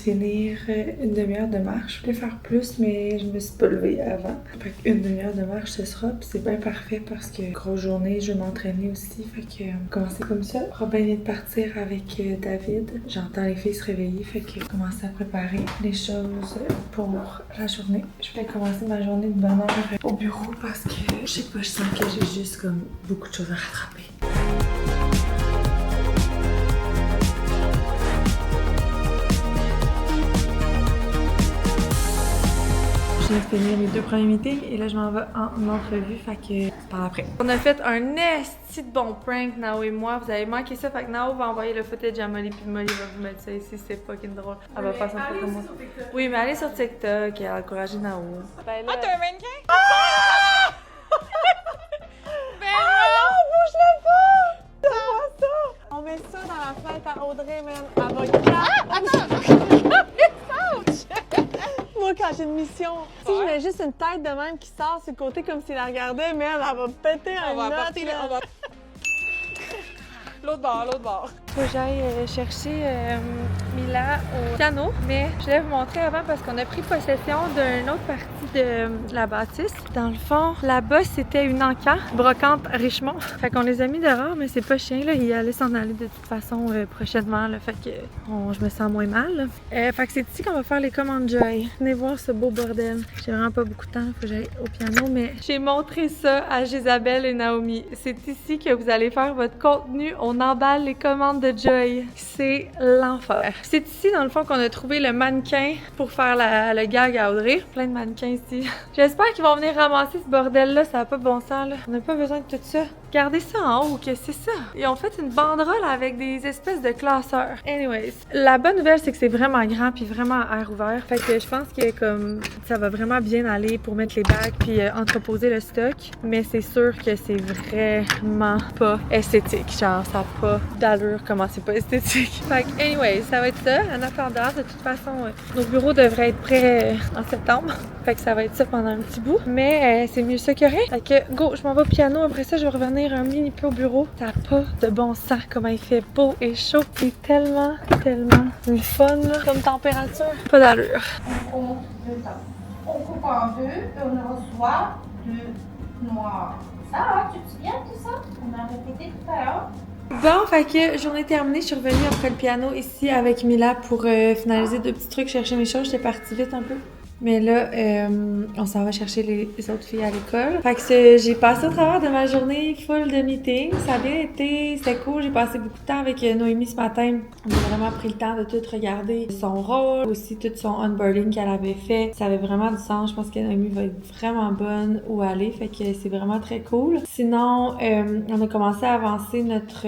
finir une demi-heure de marche. Je voulais faire plus, mais je me suis pas levée avant. Fait qu'une demi-heure de marche, ce sera. Puis c'est bien parfait parce que grosse journée, je vais m'entraîner aussi. Fait que commencer comme ça. Robin vient de partir avec David. J'entends les filles se réveiller. Fait que commencer à préparer les choses pour la journée. Je vais commencer ma journée de bonne heure au bureau parce que je sais pas, je sens que j'ai juste comme beaucoup de choses à rattraper. Je viens de finir les 2 premiers meetings et là je m'en vais en entrevue, fait que par après. On a fait un esti de bon prank, Nao et moi. Vous avez manqué ça, fait que Nao va envoyer le footage à Molly puis Molly va vous mettre ça ici, c'est fucking drôle. Elle va faire son photo moi. Oui, mais allez sur TikTok et encouragez Nao. Ben là... Ah, t'as un mannequin? Ah! Ben non, bouge-le pas! Donne-moi ça! On met ça dans la fenêtre à Audrey, man. Elle va attends! Moi, quand j'ai une mission, si je mets juste une tête de même qui sort sur le côté comme s'il la regardait, mais elle va péter un note. L'autre bord, l'autre bord. Faut que j'aille chercher Mila au piano, mais je voulais vous montrer avant parce qu'on a pris possession d'une autre partie de la bâtisse. Dans le fond, là-bas, c'était une encan, brocante Richemont. Fait qu'on les a mis dehors, mais c'est pas chiant, là. Il allait s'en aller de toute façon prochainement, là. Fait que je me sens moins mal. Fait que c'est ici qu'on va faire les commandes Joy. Venez voir ce beau bordel. J'ai vraiment pas beaucoup de temps, faut que j'aille au piano, mais j'ai montré ça à Gisabelle et Naomi. C'est ici que vous allez faire votre contenu. On emballe les commandes de Joy. C'est l'enfer. C'est ici, dans le fond, qu'on a trouvé le mannequin pour faire le gag à Audrey. Plein de mannequins ici. J'espère qu'ils vont venir ramasser ce bordel-là. Ça n'a pas de bon sens, là. On n'a pas besoin de tout ça. Regardez ça en haut, que c'est ça. Ils ont fait une banderole avec des espèces de classeurs. Anyways, la bonne nouvelle, c'est que c'est vraiment grand puis vraiment à air ouvert. Fait que je pense que comme ça va vraiment bien aller pour mettre les bacs puis entreposer le stock. Mais c'est sûr que c'est vraiment pas esthétique. Genre, ça n'a pas d'allure comment c'est pas esthétique. Fait que anyways, ça va être ça. En attendant, de toute façon, nos bureaux devraient être prêts en septembre. Fait que ça va être ça pendant un petit bout. Mais c'est mieux ça que rien. Fait que go, je m'en vais au piano. Après ça, je vais revenir un mini peu au bureau. Ça n'a pas de bon sens comment il fait beau et chaud. C'est tellement le fun là, comme température. Pas d'allure. On compte 2 tables. On coupe en 2 et on reçoit 2 noirs. Ça va, tu te souviens de tout ça? On a répété tout à l'heure. Bon, fait que journée terminée, je suis revenue après le piano ici avec Mila pour finaliser 2 petits trucs, chercher mes choses. J'étais partie vite un peu. Mais là, on s'en va chercher les autres filles à l'école. Fait que j'ai passé au travers de ma journée full de meetings. Ça a bien été, c'était cool. J'ai passé beaucoup de temps avec Noémie ce matin. On a vraiment pris le temps de tout regarder. Son rôle, aussi tout son onboarding qu'elle avait fait. Ça avait vraiment du sens. Je pense que Noémie va être vraiment bonne où aller. Fait que c'est vraiment très cool. Sinon, on a commencé à avancer notre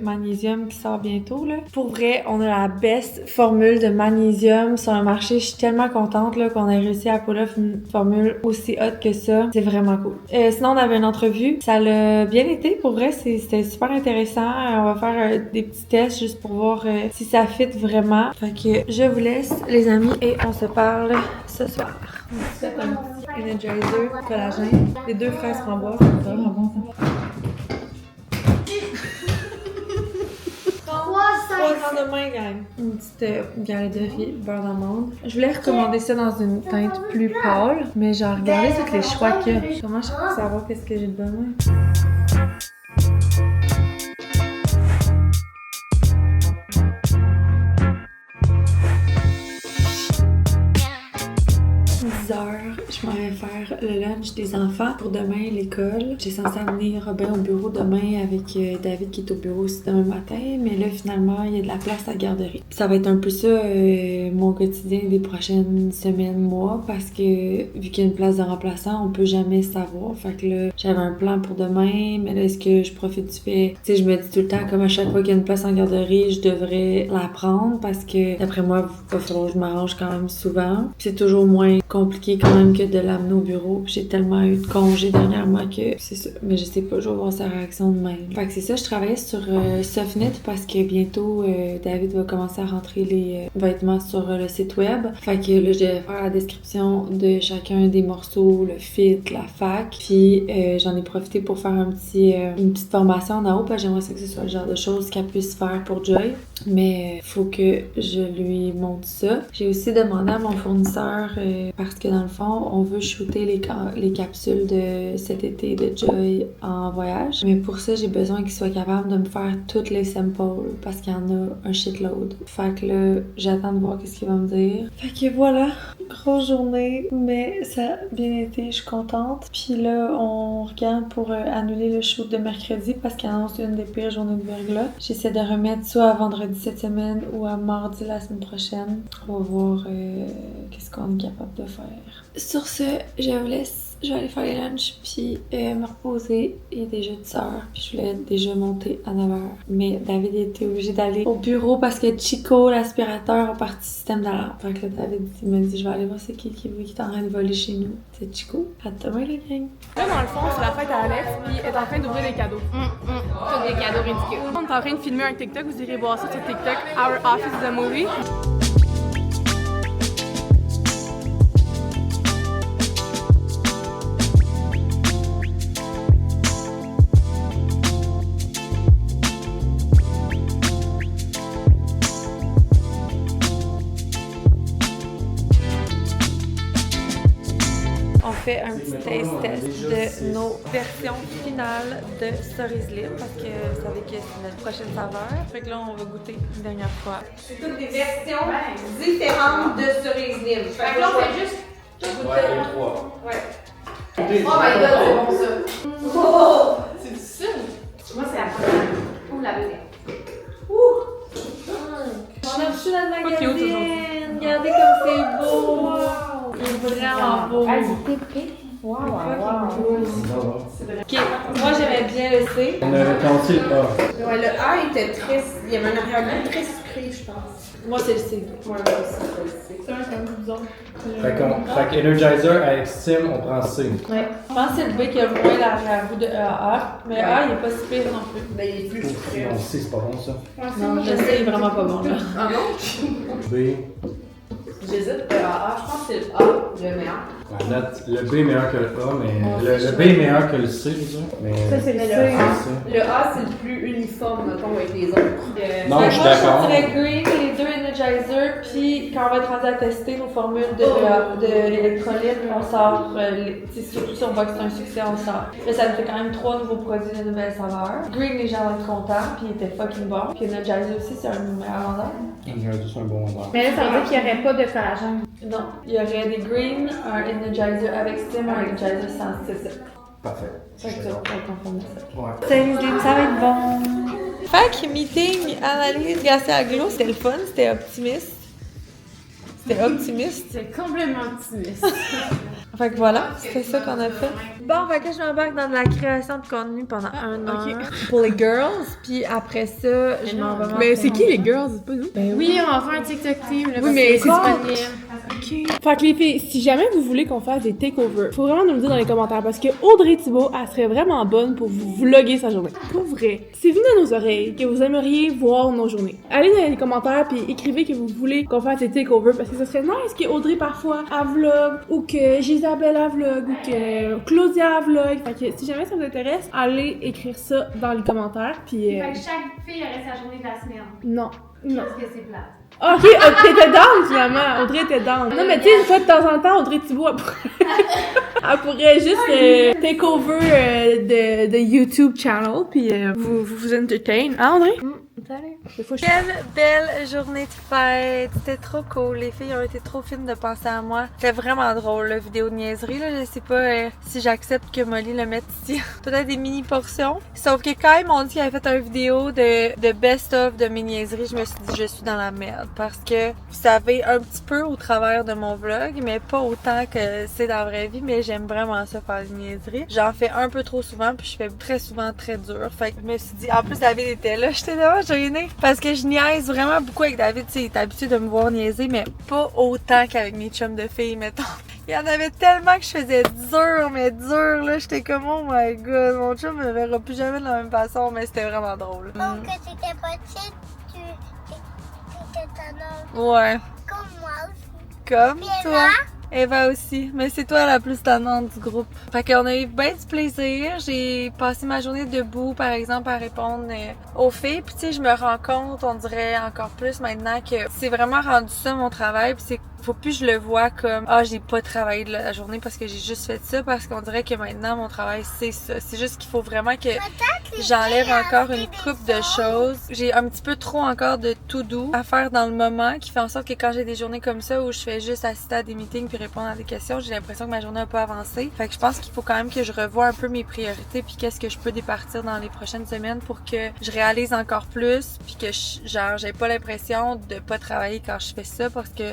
magnésium qui sort bientôt, là. Pour vrai, on a la best formule de magnésium sur le marché. Je suis tellement contente là, qu'on ait réussi à pull off une formule aussi haute que ça. C'est vraiment cool. Sinon, on avait une entrevue. Ça l'a bien été. Pour vrai, c'était super intéressant. On va faire des petits tests juste pour voir si ça fit vraiment. Fait que je vous laisse, les amis, et on se parle ce soir. On se fait un petit energizer, collagène. Les 2 fraises framboises, c'est vraiment bon ça. 3 grands de main, gang. Une petite galette de riz, beurre d'amande. Je voulais recommander ça dans une teinte plus pâle, mais genre, regardez tous les choix qu'il y a. Comment je peux savoir qu'est-ce que j'ai de besoin? Je m'en vais faire le lunch des enfants pour demain l'école. J'ai censé amener Robin au bureau demain avec David qui est au bureau aussi demain matin, mais là finalement il y a de la place à la garderie. Puis ça va être un peu ça mon quotidien des prochaines semaines, mois, parce que vu qu'il y a une place de remplaçant, on peut jamais savoir. Fait que là j'avais un plan pour demain, mais là est-ce que je profite du fait, tu sais, je me dis tout le temps comme à chaque fois qu'il y a une place en garderie, je devrais la prendre parce que d'après moi il va falloir que je m'arrange quand même souvent. Puis c'est toujours moins compliqué compliqué quand même que de l'amener au bureau. J'ai tellement eu de congés dernièrement que c'est ça. Mais je sais pas, je vais voir sa réaction de même. Fait que c'est ça, je travaillais sur Softnet parce que bientôt, David va commencer à rentrer les vêtements sur le site web. Fait que là, je devais faire la description de chacun des morceaux, le fit, la fac. Puis j'en ai profité pour faire une petite formation en haut parce que j'aimerais ça que ce soit le genre de choses qu'elle puisse faire pour Joy. Mais faut que je lui montre ça. J'ai aussi demandé à mon fournisseur parce que dans le fond, on veut shooter les capsules de cet été de Joy en voyage. Mais pour ça, j'ai besoin qu'il soit capable de me faire toutes les samples parce qu'il y en a un shitload. Fait que là, j'attends de voir qu'est-ce qu'il va me dire. Fait que voilà, grosse journée, mais ça a bien été, je suis contente. Puis là, on regarde pour annuler le shoot de mercredi parce qu'il annonce une des pires journées de verglas. J'essaie de remettre soit à vendredi cette semaine ou à mardi la semaine prochaine. On va voir qu'est-ce qu'on est capable de faire. Sur ce, je vous laisse. Je vais aller faire les lunchs puis me reposer. Il est déjà 10h puis je voulais déjà monter à 9h. Mais David était obligé d'aller au bureau parce que Chico, l'aspirateur, a parti système d'alarme. Fait que là, David il m'a dit je vais aller voir c'est qui est en train de voler chez nous. C'est Chico. À demain la gang. Là, dans le fond, c'est la fête à Alex, puis elle est en train d'ouvrir des cadeaux. Tous des cadeaux ridicules. On est en train de filmer un TikTok, vous irez voir ça sur TikTok, Our Office is a Movie. On fait un petit taste test de nos versions finales de Cerise Libre parce que vous savez que c'est notre prochaine saveur. Fait que là, on va goûter une dernière fois. C'est toutes des versions différentes de Cerise Libre. Fait que là, on fait juste tout Ouais, les trois. Ouais. Oh my god, c'est bon ça. Oh! C'est difficile. Moi, c'est la première. Ou la deuxième. On a reçu la Pas cute aujourd'hui. magazine. Regardez comme c'est beau. C'est vraiment beau. Wow. Ok, moi j'aimais bien le C. On a tenté le A. Ouais, le A était triste. Il y avait un arrière-goût très sucré, je pense. Moi c'est le C. Ouais, aussi. C'est un peu bizarre. Fait que Energizer à Extreme, on prend C. Ouais. Je pense que c'est le B qui a moins l'arrière-goût de A. Mais A il est pas si pire non plus. Mais il est plus sucré. On sait, c'est pas bon ça. Non, le C est vraiment pas bon là. Ah non? B. J'hésite. Le A, je pense que c'est le A, le meilleur. Le B est meilleur que le A, mais le B est meilleur que le C, je veux dire. Mais Ça, c'est le C. Le A, c'est le plus uniforme, mettons, avec les autres. Non, je suis d'accord. Moi, je dirais green, les deux Energizer, puis quand on va être rendu à tester nos formules d'électrolytes, on sort, surtout si on voit que c'est un succès, on sort. Là, ça nous fait quand même 3 nouveaux produits de nouvelles saveurs. Green, les gens vont être contents, puis il était fucking bon. Puis Energizer aussi, c'est un meilleur vendeur. Energizer, c'est un bon vendeur. Mais là, ça veut dire qu'il n'y aurait pas de collagène. Non, il y aurait des green, un Energizer avec Steam, un Energizer sans Steam. Parfait. Fait que tu vas comprendre ça. Ouais. Cerise, ça va être bon. Fait que meeting, analyse, Garcia-Aglo, c'était le fun, c'était optimiste. C'était optimiste. C'est complètement optimiste. Fait que voilà, c'est ça qu'on a fait. Bon, fait que je m'embarque dans de la création de contenu pendant un an pour les girls, puis après ça, je m'en vais. Mais c'est qui les girls? C'est pas nous? Oui, on va faire un TikTok team. Là, Oui, mais c'est disponible. Fait que les filles, si jamais vous voulez qu'on fasse des takeovers, faut vraiment nous le dire dans les commentaires parce que Audrey Thibault, elle serait vraiment bonne pour vous vlogger sa journée. Pour vrai, c'est venu à nos oreilles que vous aimeriez voir nos journées. Allez dans les commentaires puis écrivez que vous voulez qu'on fasse des takeovers parce que ça serait nice que Audrey parfois a vlog ou que Gisabelle a vlog ou que Claudia a vlog. Fait que si jamais ça vous intéresse, allez écrire ça dans les commentaires puis Fait que chaque fille aurait sa journée de la semaine. non. Parce que c'est plate. Ok, t'étais down finalement. Audrey était down. Non, mais tu sais, une fois de temps en temps, Audrey Thibault, elle pourrait juste take over de YouTube channel, puis vous entertain. Hein, Audrey? Salut. Des fois, je... Quelle belle journée de fête! C'était trop cool. Les filles ont été trop fines de penser à moi. C'était vraiment drôle, la vidéo de niaiserie. Là. Je sais pas si j'accepte que Molly le mette ici. Peut-être des mini portions. Sauf que quand ils m'ont dit qu'ils avaient fait une vidéo de best-of de mes niaiseries, je me suis dit je suis dans la merde. Parce que vous savez un petit peu au travers de mon vlog, mais pas autant que c'est dans la vraie vie. Mais j'aime vraiment ça faire des niaiseries. J'en fais un peu trop souvent, puis je fais très souvent très dur. Fait que je me suis dit, en plus David était là, j'étais là, parce que je niaise vraiment beaucoup avec David, tu sais, il est habitué de me voir niaiser, mais pas autant qu'avec mes chums de filles, mettons. Il y en avait tellement que je faisais dur, mais dur, là. J'étais comme, oh my god, mon chum me verra plus jamais de la même façon, mais c'était vraiment drôle. Donc, que t'étais petite, t'étais tannante. Ouais. Comme moi aussi. Comme Puis toi. Eva? Eva aussi, mais c'est toi la plus tannante du groupe. Fait qu'on a eu bien du plaisir. J'ai passé ma journée debout, par exemple, à répondre aux filles. Puis tu sais, je me rends compte, on dirait encore plus maintenant que c'est vraiment rendu ça mon travail. Puis c'est faut plus que je le vois comme j'ai pas travaillé de la journée parce que j'ai juste fait ça, parce qu'on dirait que maintenant mon travail c'est ça. C'est juste qu'il faut vraiment que j'enlève encore une coupe de choses. J'ai un petit peu trop encore de tout doux à faire dans le moment qui fait en sorte que quand j'ai des journées comme ça où je fais juste assister à des meetings puis répondre à des questions, j'ai l'impression que ma journée a pas avancé. Fait que je pense qu'il faut quand même que je revoie un peu mes priorités puis qu'est-ce que je peux départir dans les prochaines semaines pour que je réalise encore plus puis que j'ai pas l'impression de pas travailler quand je fais ça, parce que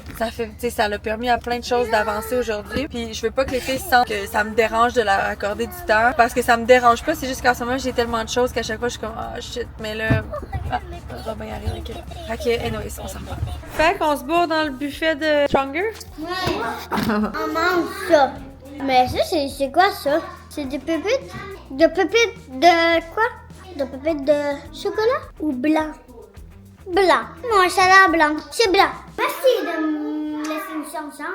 ça l'a permis à plein de choses d'avancer aujourd'hui. Puis je veux pas que les filles sentent que ça me dérange de leur accorder du temps, parce que ça me dérange pas, c'est juste qu'en ce moment j'ai tellement de choses qu'à chaque fois je suis comme shit, mais là on va bien y arriver. Ok, anyways, on s'en va. Fait qu'on se bourre dans le buffet de Stronger. On mange ça. Mais ça, c'est quoi ça? C'est des pépites? De pépites de quoi? De pépites de chocolat ou blanc? Blanc. Moi, ça a l'air blanc. C'est blanc. Merci de me laisser une chance, hein?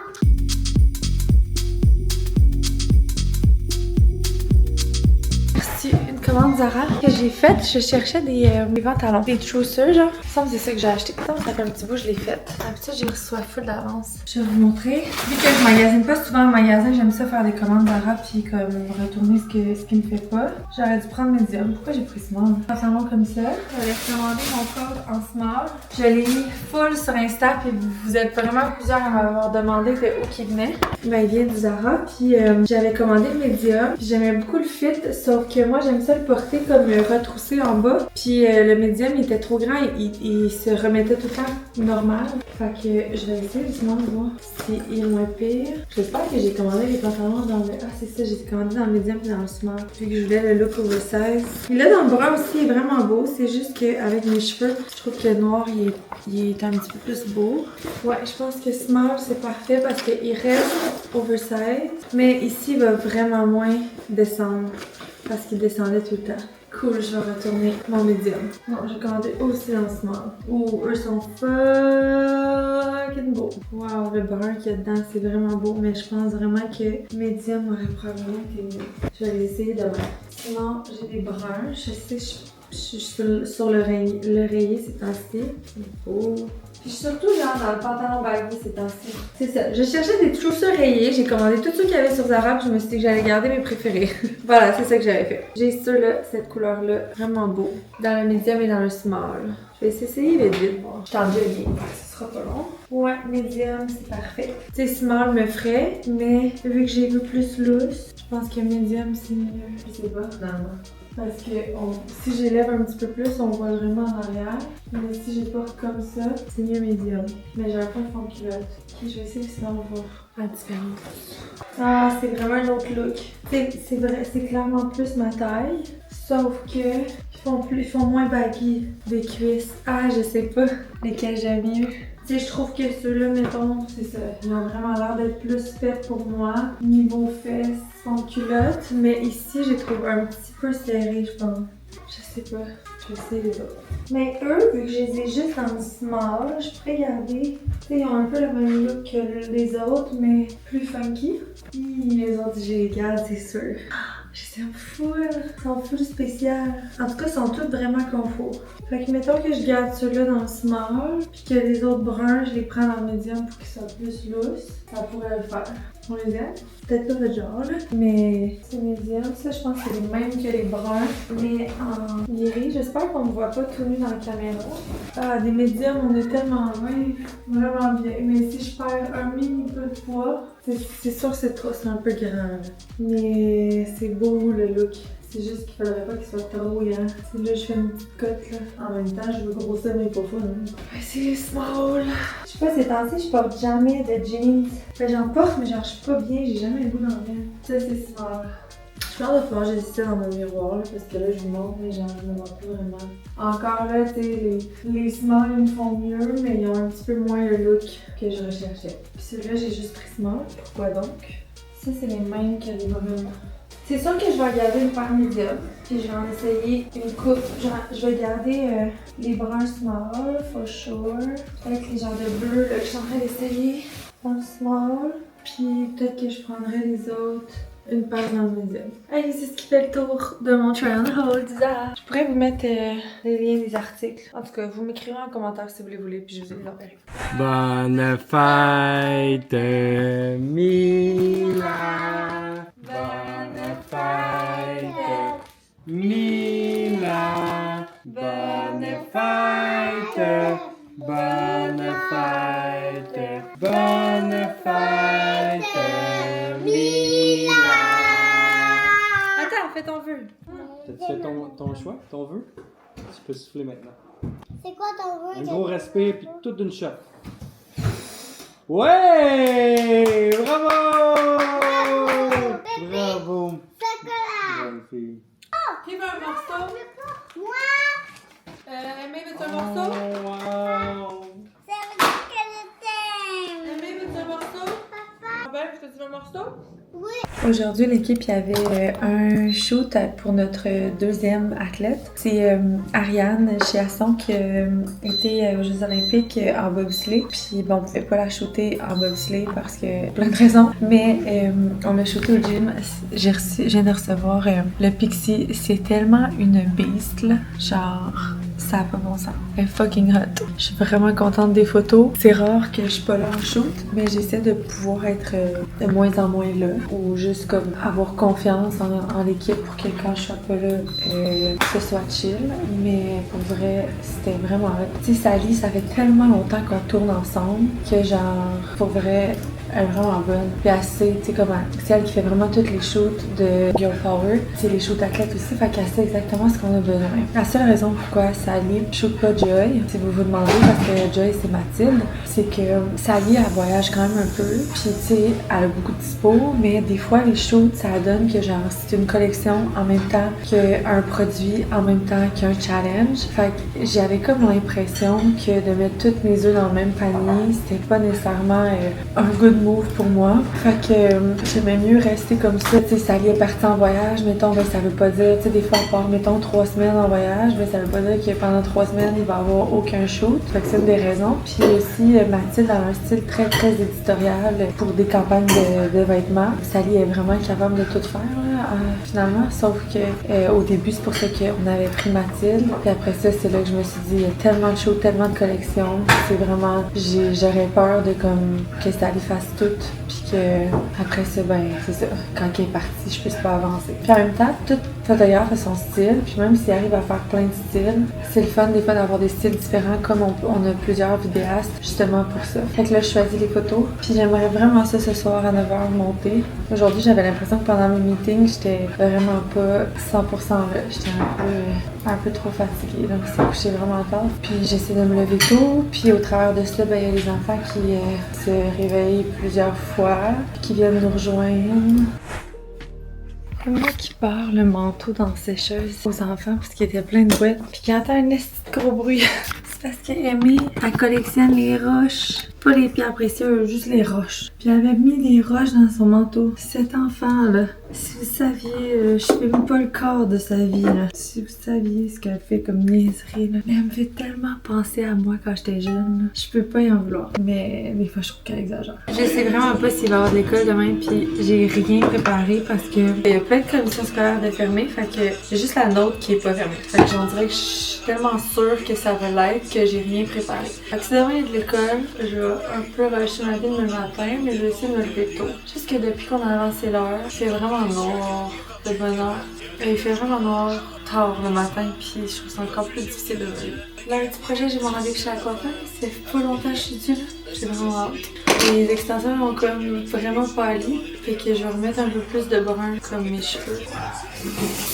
C'est une commande Zara que j'ai faite. Je cherchais des pantalons, des trousers genre. Il me semble que c'est ça que j'ai acheté. Ça fait un petit bout, je l'ai faite. D'habitude, j'ai reçu full d'avance. Je vais vous montrer. Vu que je magasine pas souvent en magasin, j'aime ça faire des commandes Zara puis comme retourner ce qui me fait pas. J'aurais dû prendre medium. Pourquoi j'ai pris small? Pantalon comme ça. J'avais commandé mon code en small. Je l'ai mis full sur Insta puis vous êtes vraiment plusieurs à m'avoir demandé de où qu'il venait. Ben, il vient du Zara puis j'avais commandé le medium. Puis j'aimais beaucoup le fit, sauf que moi j'aime ça le porter comme retroussé en bas. Puis le medium il était trop grand, il se remettait tout le temps normal. Fait que je vais essayer justement de voir si il est moins pire. J'espère que j'ai commandé les pantalons dans le... Ah c'est ça, j'ai commandé dans le medium et dans le small. Puis que je voulais le look oversize. Puis là dans le brun aussi il est vraiment beau. C'est juste qu'avec mes cheveux, je trouve que le noir il est un petit peu plus beau. Ouais, je pense que small c'est parfait parce qu'il reste oversize. Mais ici il va vraiment moins descendre. Parce qu'il descendait tout le temps. Cool, je vais retourner mon medium. Non, j'ai commandé aussi dans le small. Oh, eux sont fucking beaux. Wow, le brun qu'il y a dedans, c'est vraiment beau. Mais je pense vraiment que medium aurait probablement été mieux. Je vais essayer demain. Sinon, j'ai des bruns. Je sais, je suis sur l'oreiller ces temps-ci. C'est beau. Puis surtout genre dans le pantalon baggy ces temps-ci. C'est ça. Je cherchais des trousers rayés. J'ai commandé tout ce qu'il y avait sur Zara. Puis je me suis dit que j'allais garder mes préférés. Voilà, c'est ça que j'avais fait. J'ai ceux-là, cette couleur-là, vraiment beau. Dans le medium et dans le small. Je vais essayer vite. Bon, je t'en jogging, ce sera pas long. Ouais, medium, c'est parfait. Tu sais, small me ferait, mais vu que j'ai vu plus loose, je pense que medium c'est mieux. Je sais pas, finalement. Parce que si j'élève un petit peu plus, on voit vraiment en arrière. Mais si je porte comme ça, c'est mieux medium. Mais j'ai un peu de fond de culotte. Ok, je vais essayer sinon on va la différence. Ah, c'est vraiment un autre look. C'est vrai, c'est clairement plus ma taille. Sauf que ils font moins baggy des cuisses. Ah, je sais pas lesquels j'aime mieux. Tu sais, je trouve que ceux-là, mettons, c'est ça. Ils ont vraiment l'air d'être plus faits pour moi. Niveau fesses, fond de culotte. Mais ici, je les trouve un petit peu serrés, je pense. Je sais pas. Je sais les autres. Mais eux, vu que je les ai juste en small, je pourrais garder. Tu sais, ils ont un peu le même look que les autres, mais plus funky. Les autres, je les garde, c'est sûr. Je les aime full. Ils sont full spécial. En tout cas, ils sont tous vraiment confort. Fait que mettons que je garde ceux-là dans le small, puis que les autres bruns, je les prends dans le medium pour qu'ils soient plus loose. Ça pourrait le faire. On les aime. Peut-être pas votre genre, là. Mais c'est medium. Ça, je pense que c'est les mêmes que les bruns. Mais en gris, j'espère qu'on me voit pas tout nu dans la caméra. Ah, des mediums, on est tellement loin. Vraiment bien. Mais si je perds un mini peu de poids, c'est sûr que c'est un peu grand, là. Mais c'est beau, le look. C'est juste qu'il faudrait pas qu'il soit trop grand. Là, je fais une petite cote, là. En même temps, je veux grossir mes pas fun. Ouais, c'est small. Je sais pas, ces temps-ci, je porte jamais de jeans. Enfin, j'en porte, mais genre, je suis pas bien. J'ai jamais le goût d'en mettre. Ça, c'est small. Je Je pense de pouvoir juste ça dans mon miroir là, parce que là je vous montre mais genre je me vois pas vraiment. Encore là, tu sais, les small ils me font mieux, mais ils ont un petit peu moins le look que je recherchais. Puis celui-là j'ai juste pris small. Pourquoi donc? Ça c'est les mêmes que les brunes. C'est sûr que je vais garder une paire médium, puis je vais en essayer une coupe. Je vais garder les bruns small, for sure. Avec les genres de bleu là, que je suis en train d'essayer dans le small. Puis peut-être que je prendrai les autres, une paire dans le médium. Hey, c'est ce qui fait le tour de mon try on hold. Je pourrais vous mettre les liens des articles. En tout cas, vous m'écrirez en commentaire si vous les voulez, puis je vous les enverrai. Bonne fête, Mila. Bonne fête, Mila. Bonne fête. Bonne fête. Bonne fête, Mila. Attends, fais ton vœu. T'as-tu fait ton choix, ton vœu? Tu peux souffler maintenant. C'est quoi ton vœu? Un gros respect puis tout d'une shot. Ouais! Bravo! Bravo! Bonne fille. Qui veut un morceau? Moi, Aimé, veux-tu un morceau? Oh, wow! ça veut dire que je t'aime. Aimé, veux-tu un morceau? Papa, Robert, veux-tu un morceau? oui. Aujourd'hui, l'équipe il y avait un shoot pour notre deuxième athlète. C'est Ariane Chiasson qui était aux Jeux Olympiques en bobsleigh. Puis bon, on pouvait pas la shooter en bobsleigh parce que plein de raisons. Mais on l'a shooté au gym. Je viens de recevoir le Pixie. C'est tellement une beast là. Genre, ça a pas bon sens. Elle est fucking hot. Je suis vraiment contente des photos. C'est rare que je suis pas là en shoot, mais j'essaie de pouvoir être de moins en moins là. Ou juste comme avoir confiance en l'équipe pour que quand je sois pas là, ce soit chill. Mais pour vrai, c'était vraiment hot. Tu sais, Sally, ça fait tellement longtemps qu'on tourne ensemble que genre, pour vrai, elle est vraiment bonne. Puis elle sait, tu sais, comment. C'est elle qui fait vraiment toutes les shoots de Girl Power. C'est les shoots athlètes aussi, fait qu'elle sait exactement ce qu'on a besoin. La seule raison pourquoi Sally shoot pas Joy, si vous vous demandez, parce que Joy c'est Mathilde, c'est que Sally, elle voyage quand même un peu. Puis tu sais, elle a beaucoup de dispo, mais des fois les shoots, ça donne que genre, c'est une collection en même temps qu'un produit, en même temps qu'un challenge. Fait que j'avais comme l'impression que de mettre toutes mes œufs dans le même panier, c'était pas nécessairement un good move pour moi. Fait que j'aimais mieux rester comme ça. Tu sais, Sally est partie en voyage, mettons, ben ça veut pas dire, tu sais, des fois on part, mettons, 3 semaines en voyage, mais ça veut pas dire que pendant 3 semaines, il va y avoir aucun shoot. Fait que c'est une des raisons. Puis aussi, Mathilde a un style très, très éditorial pour des campagnes de vêtements. Sally est vraiment capable de tout faire, là, finalement. Sauf que au début, c'est pour ça qu'on avait pris Mathilde. Puis après ça, c'est là que je me suis dit, il y a tellement de shoots, tellement de collections. C'est vraiment, j'aurais peur de comme que Sally fasse tout, puis que après ça, ben c'est ça, quand elle est partie, je puisse pas avancer. Puis en même temps, tout photographe a son style, puis même s'il arrive à faire plein de styles, c'est le fun des fois d'avoir des styles différents, comme on a plusieurs vidéastes justement pour ça. Fait que là, je choisis les photos, puis j'aimerais vraiment ça ce soir à 9h monter. Aujourd'hui, j'avais l'impression que pendant mes meetings, j'étais vraiment pas 100% là. J'étais un peu trop fatiguée, donc c'est couché vraiment tard. Puis j'essaie de me lever tôt, puis au travers de cela, ben il y a les enfants qui se réveillent plusieurs fois, qui viennent nous rejoindre. C'est moi qui pars le manteau dans la sécheuse aux enfants parce qu'il était plein de boîtes. Puis quand t'as un esti de gros bruit, c'est parce qu'Aimée, elle collectionne les roches. Pas les pierres précieuses, juste les roches. Puis elle avait mis des roches dans son manteau. Cet enfant-là, si vous saviez, je sais même pas le corps de sa vie, là. Si vous saviez ce qu'elle fait comme niaiserie, là. Mais elle me fait tellement penser à moi quand j'étais jeune, là. Je peux pas y en vouloir. Mais des fois, je trouve qu'elle exagère. Je sais vraiment pas s'il va y avoir de l'école demain, puis j'ai rien préparé parce que il y a plein de commissions scolaires de fermées, fait que c'est juste la nôtre qui est pas fermée. Fait que j'en dirais que je suis tellement sûre que ça va l'être que j'ai rien préparé. Fait que si demain il y a de l'école, je vais un peu rusher ma vie demain matin, mais je vais essayer de me lever tôt. Juste que depuis qu'on a avancé l'heure, il fait vraiment noir de bonne heure. Et il fait vraiment noir tard le matin, puis je trouve ça encore plus difficile de me lever. Lundi prochain, j'ai mon rendez-vous chez la coiffeuse. Ça fait pas longtemps que je suis due là. J'ai vraiment hâte. Les extensions ont comme vraiment pâli, fait que je vais remettre un peu plus de brun comme mes cheveux.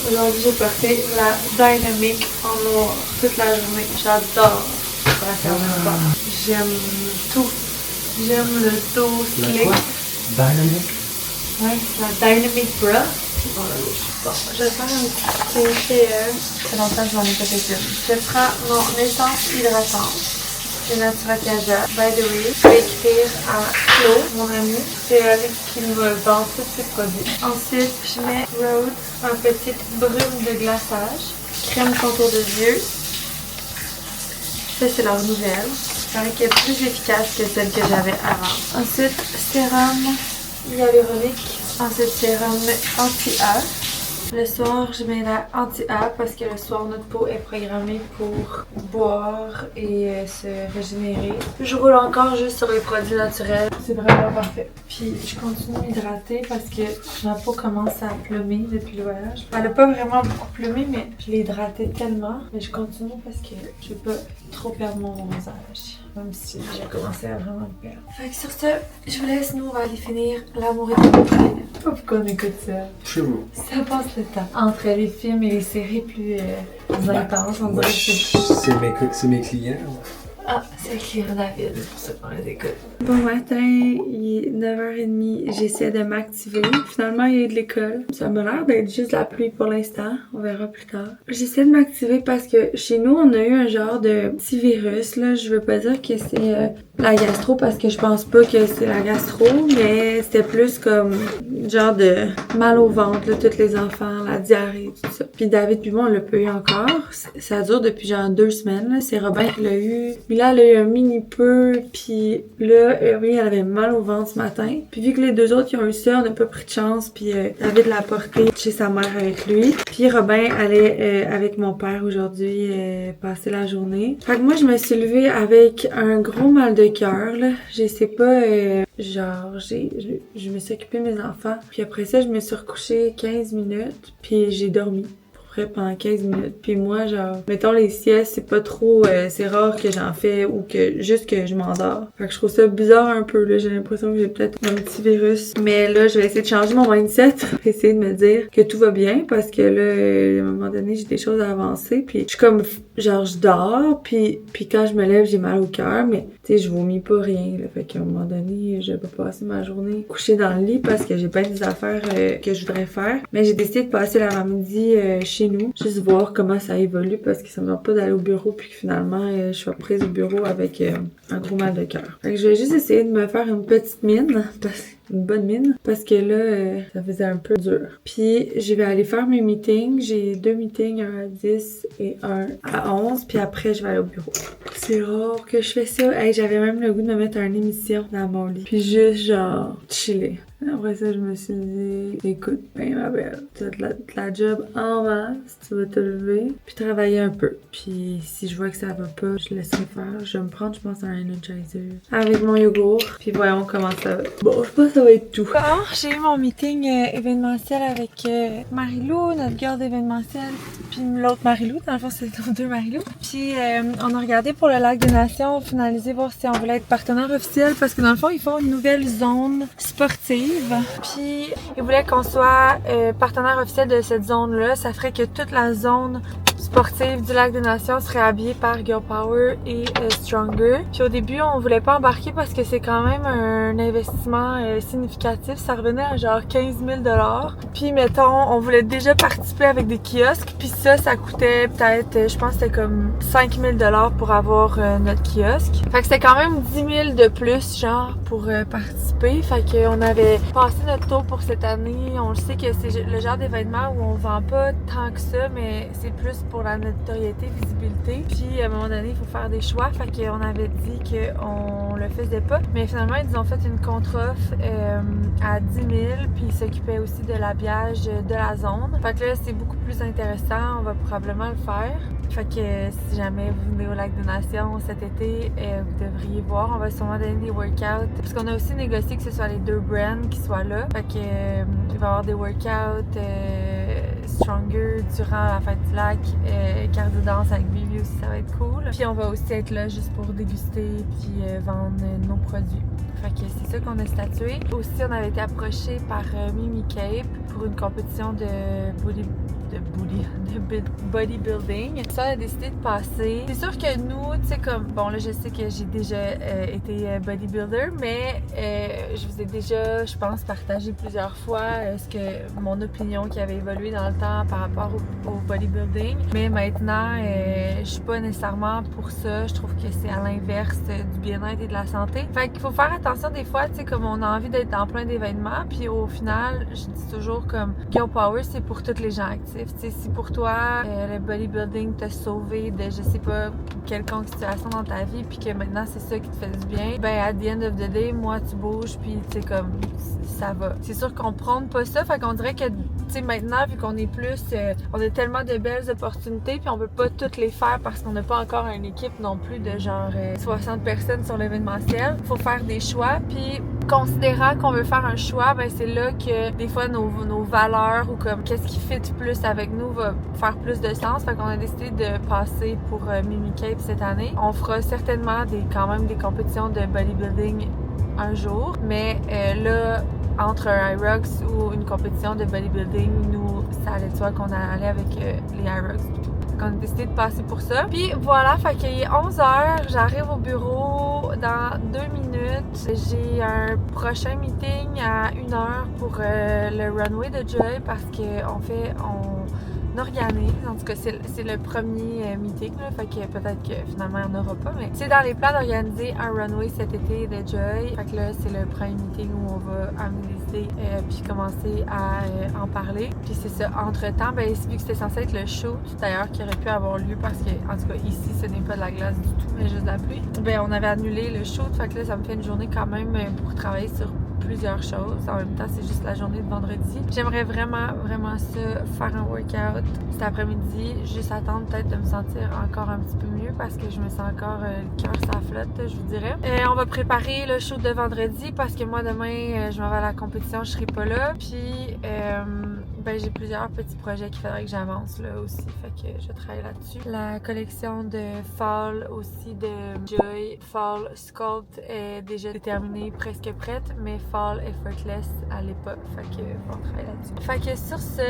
Aujourd'hui, j'ai porté la Dynamic en noir toute la journée. J'adore la faire de sport. J'aime tout. J'aime le dos slick. Dynamic? Ouais, c'est la Dynamic Bra. Bon, je vais faire un petit skincare. Ça fait longtemps que j'en ai pas fait une. Je prends mon essence hydratante. C'est Natura Casa. By the way, je vais écrire à Flo, mon ami. C'est elle qui me vend tous ses produits. Ensuite, je mets Rode, un petite brume de glaçage. Crème contour de yeux. Ça, c'est leur nouvelle. Il paraît qu'elle est plus efficace que celle que j'avais avant. Ensuite, sérum hyaluronique. Ensuite, sérum anti-A. Le soir, je mets la anti-A parce que le soir, notre peau est programmée pour boire et se régénérer. Je roule encore juste sur les produits naturels. C'est vraiment parfait. Puis, je continue à m'hydrater parce que ma peau commence à plumer depuis le voyage. Elle n'a pas vraiment beaucoup plumé, mais je l'ai hydratée tellement. Mais je continue parce que je veux pas trop perdre mon bronzage. Même si j'ai commencé à vraiment le perdre. Fait que sur ce, je vous laisse. Nous, on va aller finir L'amour est tout près. Pas pourquoi on écoute ça. Chez vous. Ça passe le temps. Entre les films et les séries plus intenses, on dirait que c'est... C'est mes clients. Ah, c'est Claire David, c'est pour ça qu'on les écoute. Bon matin, il est 9h30, j'essaie de m'activer. Finalement, il y a eu de l'école. Ça m'a l'air d'être juste la pluie pour l'instant, on verra plus tard. J'essaie de m'activer parce que chez nous, on a eu un genre de petit virus, là. Je veux pas dire que c'est la gastro parce que je pense pas que c'est la gastro, mais c'était plus comme genre de mal au ventre, là, tous les enfants, la diarrhée, tout ça. Puis David puis moi, on l'a pas eu encore. Ça dure depuis genre 2 semaines, là. C'est Robin qui l'a eu. Puis là, elle a eu un mini peu, puis là, oui, elle avait mal au ventre ce matin. Puis vu que les 2 autres, ils ont eu ça, on n'a pas pris de chance, puis David l'a porté chez sa mère avec lui. Puis Robin allait avec mon père aujourd'hui passer la journée. Fait que moi, je me suis levée avec un gros mal de cœur, là. Je sais pas, genre, je me suis occupée de mes enfants. Puis après ça, je me suis recouchée 15 minutes, puis j'ai dormi. Pendant 15 minutes. Puis moi, genre, mettons les siestes, c'est pas trop... c'est rare que j'en fais ou que juste que je m'endors. Fait que je trouve ça bizarre un peu, là. J'ai l'impression que j'ai peut-être un petit virus. Mais là, je vais essayer de changer mon mindset. Essayer de me dire que tout va bien parce que là, à un moment donné, j'ai des choses à avancer. Puis je suis comme... Genre, je dors, puis quand je me lève, j'ai mal au cœur, mais tu sais, je vomis pas rien, là. Fait qu'à un moment donné, je vais passer ma journée couchée dans le lit parce que j'ai pas des affaires que je voudrais faire. Mais j'ai décidé de passer l'avant-midi chez nous, juste voir comment ça évolue parce que ça me tente pas d'aller au bureau puis que finalement, je suis prise au bureau avec un gros mal de cœur. Fait que je vais juste essayer de me faire une petite mine, une bonne mine, parce que là, ça faisait un peu dur. Puis, je vais aller faire mes meetings. J'ai 2 meetings, un à 10 et un à 11, puis après, je vais aller au bureau. C'est rare que je fais ça. Hey, j'avais même le goût de me mettre une émission dans mon lit, puis juste, genre, chiller. Après ça, je me suis dit, écoute, ben ma belle, tu as de la job en masse, tu vas te lever, puis travailler un peu. Puis si je vois que ça va pas, je laisserai faire. Je vais me prendre, je pense, un Energizer avec mon yogourt, puis voyons comment ça va. Bon, je pense que ça va être tout. Bon, j'ai eu mon meeting événementiel avec Marie-Lou, notre girl d'événementiel, puis l'autre Marie-Lou, dans le fond, c'est nos 2 Marie-Lou. Puis on a regardé pour le Lac des Nations, finalisé, voir si on voulait être partenaire officiel, parce que dans le fond, ils font une nouvelle zone sportive. Puis, ils voulaient qu'on soit partenaire officiel de cette zone-là. Ça ferait que toute la zone sportive du Lac des Nations serait habillée par Girl Power et Stronger. Puis au début, on voulait pas embarquer parce que c'est quand même un investissement significatif. Ça revenait à genre 15 000 $. Puis mettons, on voulait déjà participer avec des kiosques. Puis ça coûtait peut-être, je pense que c'était comme 5 000 $ pour avoir notre kiosque. Fait que c'était quand même 10 000 de plus, genre, pour participer. Fait qu'on avait passé notre tour pour cette année. On le sait que c'est le genre d'événement où on vend pas tant que ça, mais c'est plus pour la notoriété, visibilité. Puis à un moment donné, il faut faire des choix. Fait qu'on avait dit qu'on le faisait pas. Mais finalement, ils nous ont fait une contre-offre à 10 000. Puis ils s'occupaient aussi de l'habillage de la zone. Fait que là, c'est beaucoup plus intéressant. On va probablement le faire. Fait que si jamais vous venez au Lac des Nations cet été, vous devriez voir. On va sûrement donner des workouts. Parce qu'on a aussi négocié que ce soit les 2 brands qui soient là. Fait que il va y avoir des workouts Stronger durant la fête du lac, cardio danse avec Bibi aussi, ça va être cool. Puis on va aussi être là juste pour déguster puis vendre nos produits. Fait que c'est ça qu'on a statué. Aussi, on avait été approché par Mimi Cape pour une compétition de bodybuilding. Ça, on a décidé de passer. C'est sûr que nous, tu sais, comme, bon là je sais que j'ai déjà été bodybuilder, mais je vous ai déjà, je pense, partagé plusieurs fois mon opinion qui avait évolué dans le temps par rapport au bodybuilding. Mais maintenant, je suis pas nécessairement pour ça. Je trouve que c'est à l'inverse du bien-être et de la santé. Fait qu'il faut faire attention des fois, tu sais, comme on a envie d'être dans plein d'événements, puis au final, je dis toujours comme Girl Power, c'est pour tous les gens actifs. Tu sais, si pour toi, le bodybuilding t'a sauvé de, je sais pas, quelconque situation dans ta vie, puis que maintenant c'est ça qui te fait du bien, ben at the end of the day, moi tu bouges, puis tu sais comme ça va. C'est sûr qu'on prône pas ça, fait qu'on dirait que tu sais maintenant, vu qu'on est plus, on a tellement de belles opportunités, puis on peut pas toutes les faire parce qu'on n'a pas encore une équipe non plus de genre 60 personnes sur l'événementiel. Faut faire des choix, puis considérant qu'on veut faire un choix, ben c'est là que des fois nos valeurs ou comme qu'est-ce qui fit plus avec nous va faire plus de sens. Fait qu'on a décidé de passer pour Mimi Cape cette année. On fera certainement quand même des compétitions de bodybuilding un jour, mais là, entre un IROX ou une compétition de bodybuilding, nous, ça allait de soi qu'on allait avec les IROX. On a décidé de passer pour ça. Puis voilà, fait qu'il est 11h, j'arrive au bureau dans 2 minutes. J'ai un prochain meeting à 1h pour le runway de Joy parce qu'on organise. En tout cas, c'est le premier meeting, là, fait que peut-être que finalement il n'y en aura pas, mais c'est dans les plans d'organiser un runway cet été de Joy. Fait que là, c'est le premier meeting où on va amener des idées puis commencer à en parler. Puis c'est ça, entre-temps, ben vu que c'était censé être le shoot, d'ailleurs, qui aurait pu avoir lieu parce que, en tout cas, ici, ce n'est pas de la glace du tout, mais juste de la pluie. Ben on avait annulé le shoot, fait que là, ça me fait une journée quand même pour travailler sur plusieurs choses. En même temps, c'est juste la journée de vendredi. J'aimerais vraiment ça, faire un workout cet après-midi, juste attendre peut-être de me sentir encore un petit peu mieux parce que je me sens encore le cœur sur la flotte, je vous dirais. On va préparer le show de vendredi parce que moi, demain, je m'en vais à la compétition, je serai pas là. Puis, ben, j'ai plusieurs petits projets qu'il faudrait que j'avance là aussi, fait que je travaille là-dessus. La collection de Fall aussi de Joy, Fall Sculpt est déjà terminée, presque prête, mais Fall Effortless à l'époque, fait que on travaille là-dessus. Fait que sur ce,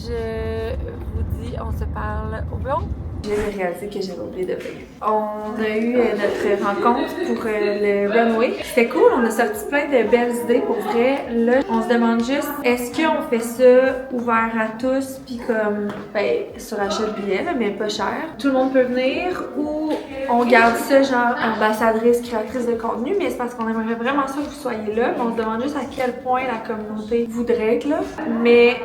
je vous dis, on se parle au bureau. J'ai réalisé que j'avais oublié de payer. On a eu notre rencontre pour le runway. C'était cool, on a sorti plein de belles idées pour vrai. Là, on se demande juste, est-ce qu'on fait ça ouvert à tous, puis comme, ben, sur achat de billets, là, mais pas cher. Tout le monde peut venir, ou on garde ça genre ambassadrice, créatrice de contenu, mais c'est parce qu'on aimerait vraiment ça que vous soyez là. On se demande juste à quel point la communauté voudrait être là. Mais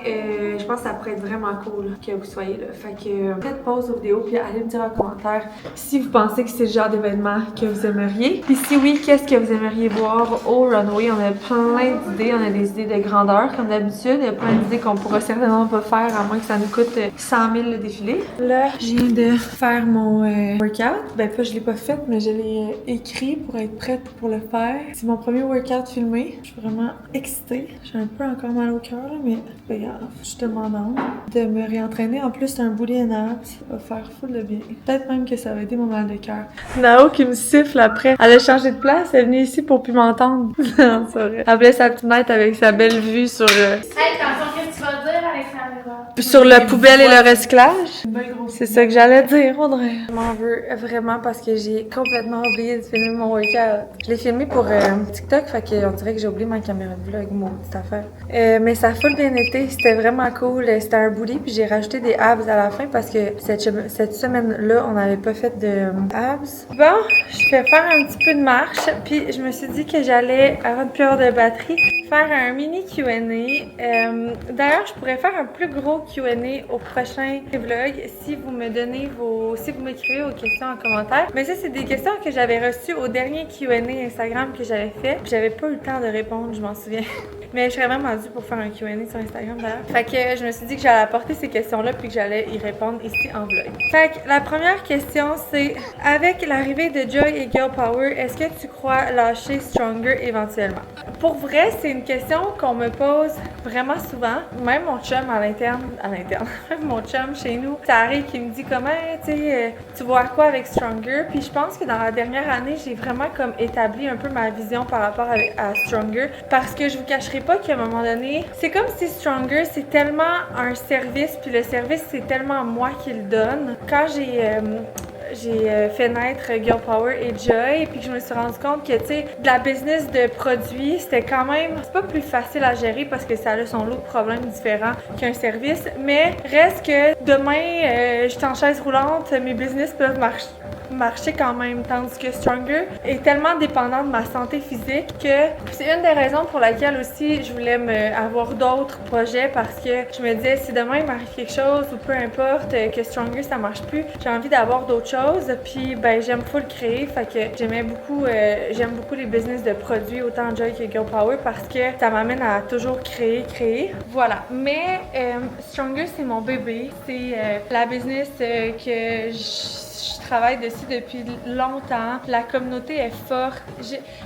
je pense que ça pourrait être vraiment cool que vous soyez là. Fait que faites pause aux vidéos, puis allez me dire en commentaire si vous pensez que c'est le genre d'événement que vous aimeriez. Puis si oui, qu'est-ce que vous aimeriez voir au runway? On a plein d'idées, on a des idées de grandeur comme d'habitude. Il y a plein d'idées qu'on pourra certainement pas faire à moins que ça nous coûte 100 000 le défilé. Là, je viens de faire mon workout. Ben pas, je l'ai pas fait, mais je l'ai écrit pour être prête pour le faire. C'est mon premier workout filmé. Je suis vraiment excitée. J'ai un peu encore mal au cœur, mais c'est pas grave. Je suis tellement d'âme de me réentraîner. En plus, c'est un booty and abs. Ça va faire full de bien. Peut-être même que ça va aider mon mal de cœur. Nao qui me siffle après. Elle a changé de place. Elle est venue ici pour plus m'entendre. Non, c'est vrai. Elle voulait sa petite fenêtre avec sa belle vue sur Hey, attention, qu'est-ce que tu vas dire à l'extérieur? sur la poubelle et le recyclage. C'est ça que j'allais dire, Audrey. Je m'en veux vraiment parce que j'ai complètement oublié de filmer mon workout. Je l'ai filmé pour TikTok, fait qu'on dirait que j'ai oublié ma caméra de vlog, mon petite affaire. Mais ça a full bien été, c'était vraiment cool. C'était un booty, puis j'ai rajouté des abs à la fin parce que cette semaine-là, on n'avait pas fait de abs. Bon, je vais faire un petit peu de marche, puis je me suis dit que j'allais, avant de plus avoir de batterie, faire un mini Q&A. D'ailleurs, je pourrais faire un plus gros Q&A au prochain vlog si vous me donnez si vous m'écrivez vos questions en commentaire. Mais ça, c'est des questions que j'avais reçues au dernier Q&A Instagram que j'avais fait. J'avais pas eu le temps de répondre, je m'en souviens. Mais je serais vraiment due pour faire un Q&A sur Instagram d'ailleurs. Fait que je me suis dit que j'allais apporter ces questions-là puis que j'allais y répondre ici en vlog. Fait que la première question, c'est avec l'arrivée de Joy et Girl Power, est-ce que tu crois lâcher Stronger éventuellement? Pour vrai, c'est une question qu'on me pose vraiment souvent. Même mon chum chum à l'interne, mon chum chez nous, ça arrive qui me dit comment, tu sais, tu vois quoi avec Stronger? Puis je pense que dans la dernière année, j'ai vraiment comme établi un peu ma vision par rapport à Stronger, parce que je vous cacherai pas qu'à un moment donné, c'est comme si Stronger, c'est tellement un service, puis le service, c'est tellement moi qui le donne. Quand j'ai fait naître Girl Power et Joy, puis que je me suis rendu compte que, tu sais, de la business de produits, c'était quand même, c'est pas plus facile à gérer parce que ça a son lot de problèmes différents qu'un service, mais reste que demain, je suis en chaise roulante, mes business peuvent marcher quand même, tandis que Stronger est tellement dépendant de ma santé physique que c'est une des raisons pour laquelle aussi je voulais avoir d'autres projets, parce que je me disais si demain il m'arrive quelque chose ou peu importe que Stronger ça marche plus, j'ai envie d'avoir d'autres choses, puis ben j'aime full créer, fait que j'aime beaucoup les business de produits, autant Joy que Girl Power, parce que ça m'amène à toujours créer. Voilà, mais Stronger c'est mon bébé, c'est la business que je travaille dessus depuis longtemps. La communauté est forte.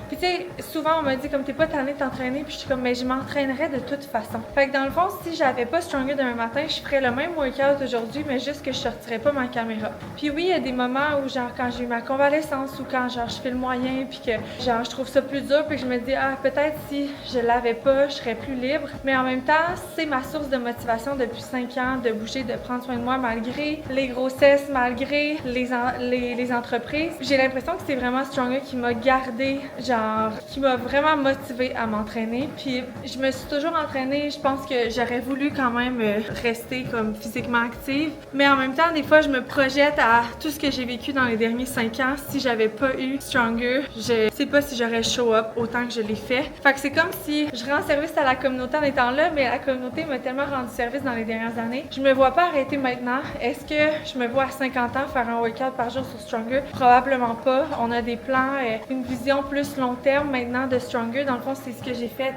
Puis tu sais, souvent on me dit comme t'es pas tannée de t'entraîner, puis je suis comme mais je m'entraînerais de toute façon. Fait que dans le fond, si j'avais pas Stronger demain matin, je ferais le même workout aujourd'hui, mais juste que je sortirais pas ma caméra. Puis oui, il y a des moments où genre quand j'ai eu ma convalescence ou quand genre je fais le moyen, puis que genre je trouve ça plus dur, puis que je me dis ah peut-être si je l'avais pas, je serais plus libre. Mais en même temps, c'est ma source de motivation depuis 5 ans de bouger, de prendre soin de moi malgré les grossesses, malgré les entreprises. J'ai l'impression que c'est vraiment Stronger qui m'a gardée, genre, qui m'a vraiment motivée à m'entraîner. Puis je me suis toujours entraînée. Je pense que j'aurais voulu quand même rester comme physiquement active. Mais en même temps, des fois, je me projette à tout ce que j'ai vécu dans les derniers 5 ans. Si j'avais pas eu Stronger, je sais pas si j'aurais show up autant que je l'ai fait. Fait que c'est comme si je rends service à la communauté en étant là, mais la communauté m'a tellement rendu service dans les dernières années. Je me vois pas arrêter maintenant. Est-ce que je me vois à 50 ans faire un workout par jour sur Stronger? Probablement pas. On a des plans, une vision plus long terme maintenant de Stronger. Dans le fond, c'est ce que j'ai fait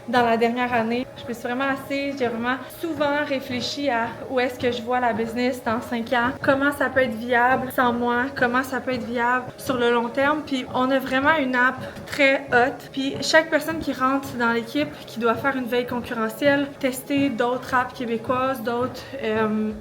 dans la dernière année. Je me suis vraiment j'ai vraiment souvent réfléchi à où est-ce que je vois la business dans 5 ans, comment ça peut être viable sans moi, comment ça peut être viable sur le long terme. Puis on a vraiment une app très haute. Puis chaque personne qui rentre dans l'équipe, qui doit faire une veille concurrentielle, tester d'autres apps québécoises, d'autres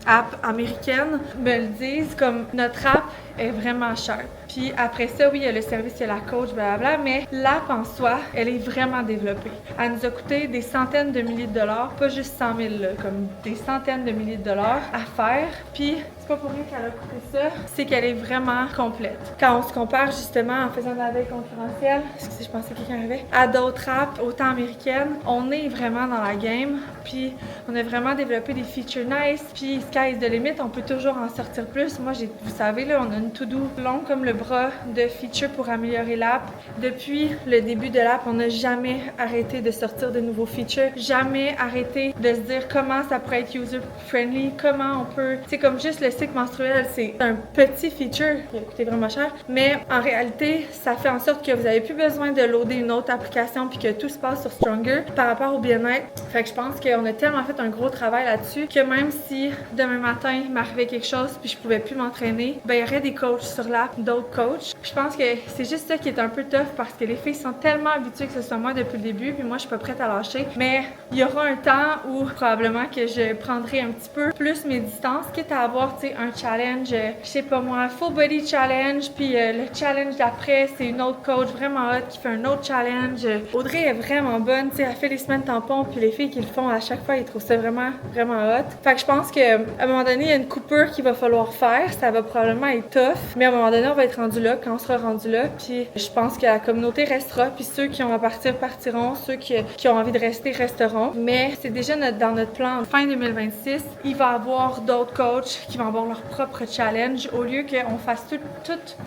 apps américaines, me le disent, comme notre app est vraiment chère. Puis après ça, oui, il y a le service, il y a la coach, blablabla, mais l'app en soi, elle est vraiment développée. Elle nous a coûté des centaines de milliers de dollars, pas juste 100 000, là, comme des centaines de milliers de dollars à faire. Puis c'est pas pour rien qu'elle a coûté ça, c'est qu'elle est vraiment complète. Quand on se compare justement en faisant de la veille concurrentielle, excusez, je pensais que quelqu'un arrivait, à d'autres apps, autant américaines, on est vraiment dans la game. Puis on a vraiment développé des features nice. Puis sky is the limit, on peut toujours en sortir plus. Moi, vous savez, là, on a une to-do longue comme le bras de features pour améliorer l'app. Depuis le début de l'app, on n'a jamais arrêté de sortir de nouveaux features, jamais arrêté de se dire comment ça pourrait être user-friendly, comment on peut... C'est comme juste le cycle menstruel, c'est un petit feature qui a coûté vraiment cher, mais en réalité, ça fait en sorte que vous n'avez plus besoin de loader une autre application puis que tout se passe sur Stronger par rapport au bien-être. Fait que je pense qu'on a tellement fait un gros travail là-dessus que même si demain matin, il m'arrivait quelque chose puis je pouvais plus m'entraîner, ben il y aurait des coachs sur l'app, d'autres coachs. Je pense que c'est juste ça qui est un peu tough parce que les filles sont tellement habituées que ce soit moi depuis le début puis moi je suis pas prête à lâcher. Mais il y aura un temps où probablement que je prendrai un petit peu plus mes distances, quitte à avoir, tu sais, un challenge, je sais pas moi, full body challenge, puis le challenge d'après, c'est une autre coach vraiment hot qui fait un autre challenge. Audrey est vraiment bonne, tu sais, elle fait les semaines tampons puis les filles qui le font à chaque fois, ils trouvent ça vraiment, vraiment hot. Fait que je pense qu'à un moment donné, il y a une coupure qu'il va falloir faire, ça va probablement être tough, mais à un moment donné, on va être rendu là quand on sera rendu là, puis je pense que la communauté restera, puis ceux qui ont à partir partiront, ceux qui ont envie de rester resteront, mais c'est déjà dans notre plan fin 2026, il va y avoir d'autres coachs qui vont avoir leur propre challenge au lieu qu'on fasse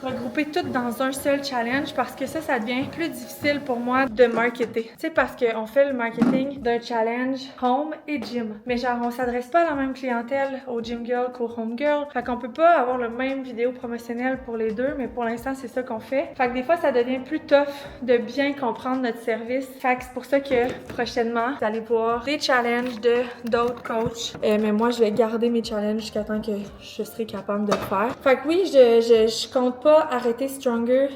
regrouper tout dans un seul challenge parce que ça devient plus difficile pour moi de marketer. Tu sais, parce qu'on fait le marketing d'un challenge home et gym, mais genre on s'adresse pas à la même clientèle au gym girl qu'au home girl, fait qu'on peut pas avoir le même vidéo promotionnelle pour les deux, mais mais pour l'instant, c'est ça qu'on fait. Fait que des fois, ça devient plus tough de bien comprendre notre service. Fait que c'est pour ça que prochainement, vous allez voir des challenges de d'autres coachs. Mais moi, je vais garder mes challenges jusqu'à temps que je serai capable de le faire. Fait que oui, je compte pas arrêter Stronger.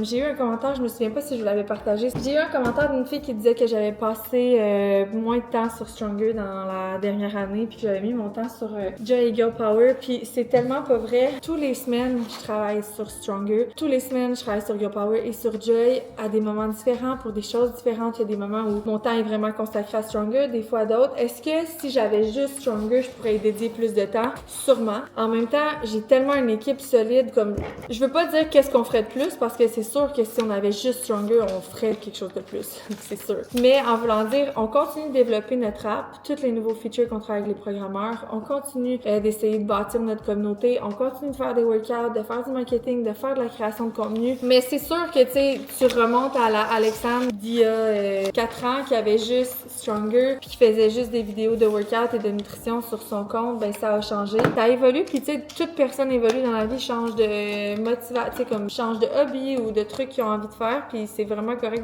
J'ai eu un commentaire, je me souviens pas si je vous l'avais partagé. J'ai eu un commentaire d'une fille qui disait que j'avais passé moins de temps sur Stronger dans la dernière année, puis que j'avais mis mon temps sur Joy et Girl Power. Puis c'est tellement pas vrai. Tous les semaines, je travaille sur Stronger. Tous les semaines, je travaille sur Girl Power et sur Joy à des moments différents, pour des choses différentes. Il y a des moments où mon temps est vraiment consacré à Stronger, des fois d'autres. Est-ce que si j'avais juste Stronger, je pourrais y dédier plus de temps? Sûrement. En même temps, j'ai tellement une équipe solide, comme je veux pas dire qu'est-ce qu'on ferait de plus, parce que c'est sûr que si on avait juste Stronger, on ferait quelque chose de plus. C'est sûr. Mais en voulant dire, on continue de développer notre app, tous les nouveaux features qu'on travaille avec les programmeurs, on continue d'essayer de bâtir notre communauté, on continue de faire des workouts, de faire du marketing, de faire de la création de contenu. Mais c'est sûr que tu remontes à la Alexandre d'il y a 4 ans qui avait juste Stronger puis qui faisait juste des vidéos de workout et de nutrition sur son compte, ben ça a changé. Ça évolue, puis tu sais, toute personne évolue dans la vie, change de motivation, tu sais, comme change de hobby ou de trucs qu'ils ont envie de faire, puis c'est vraiment correct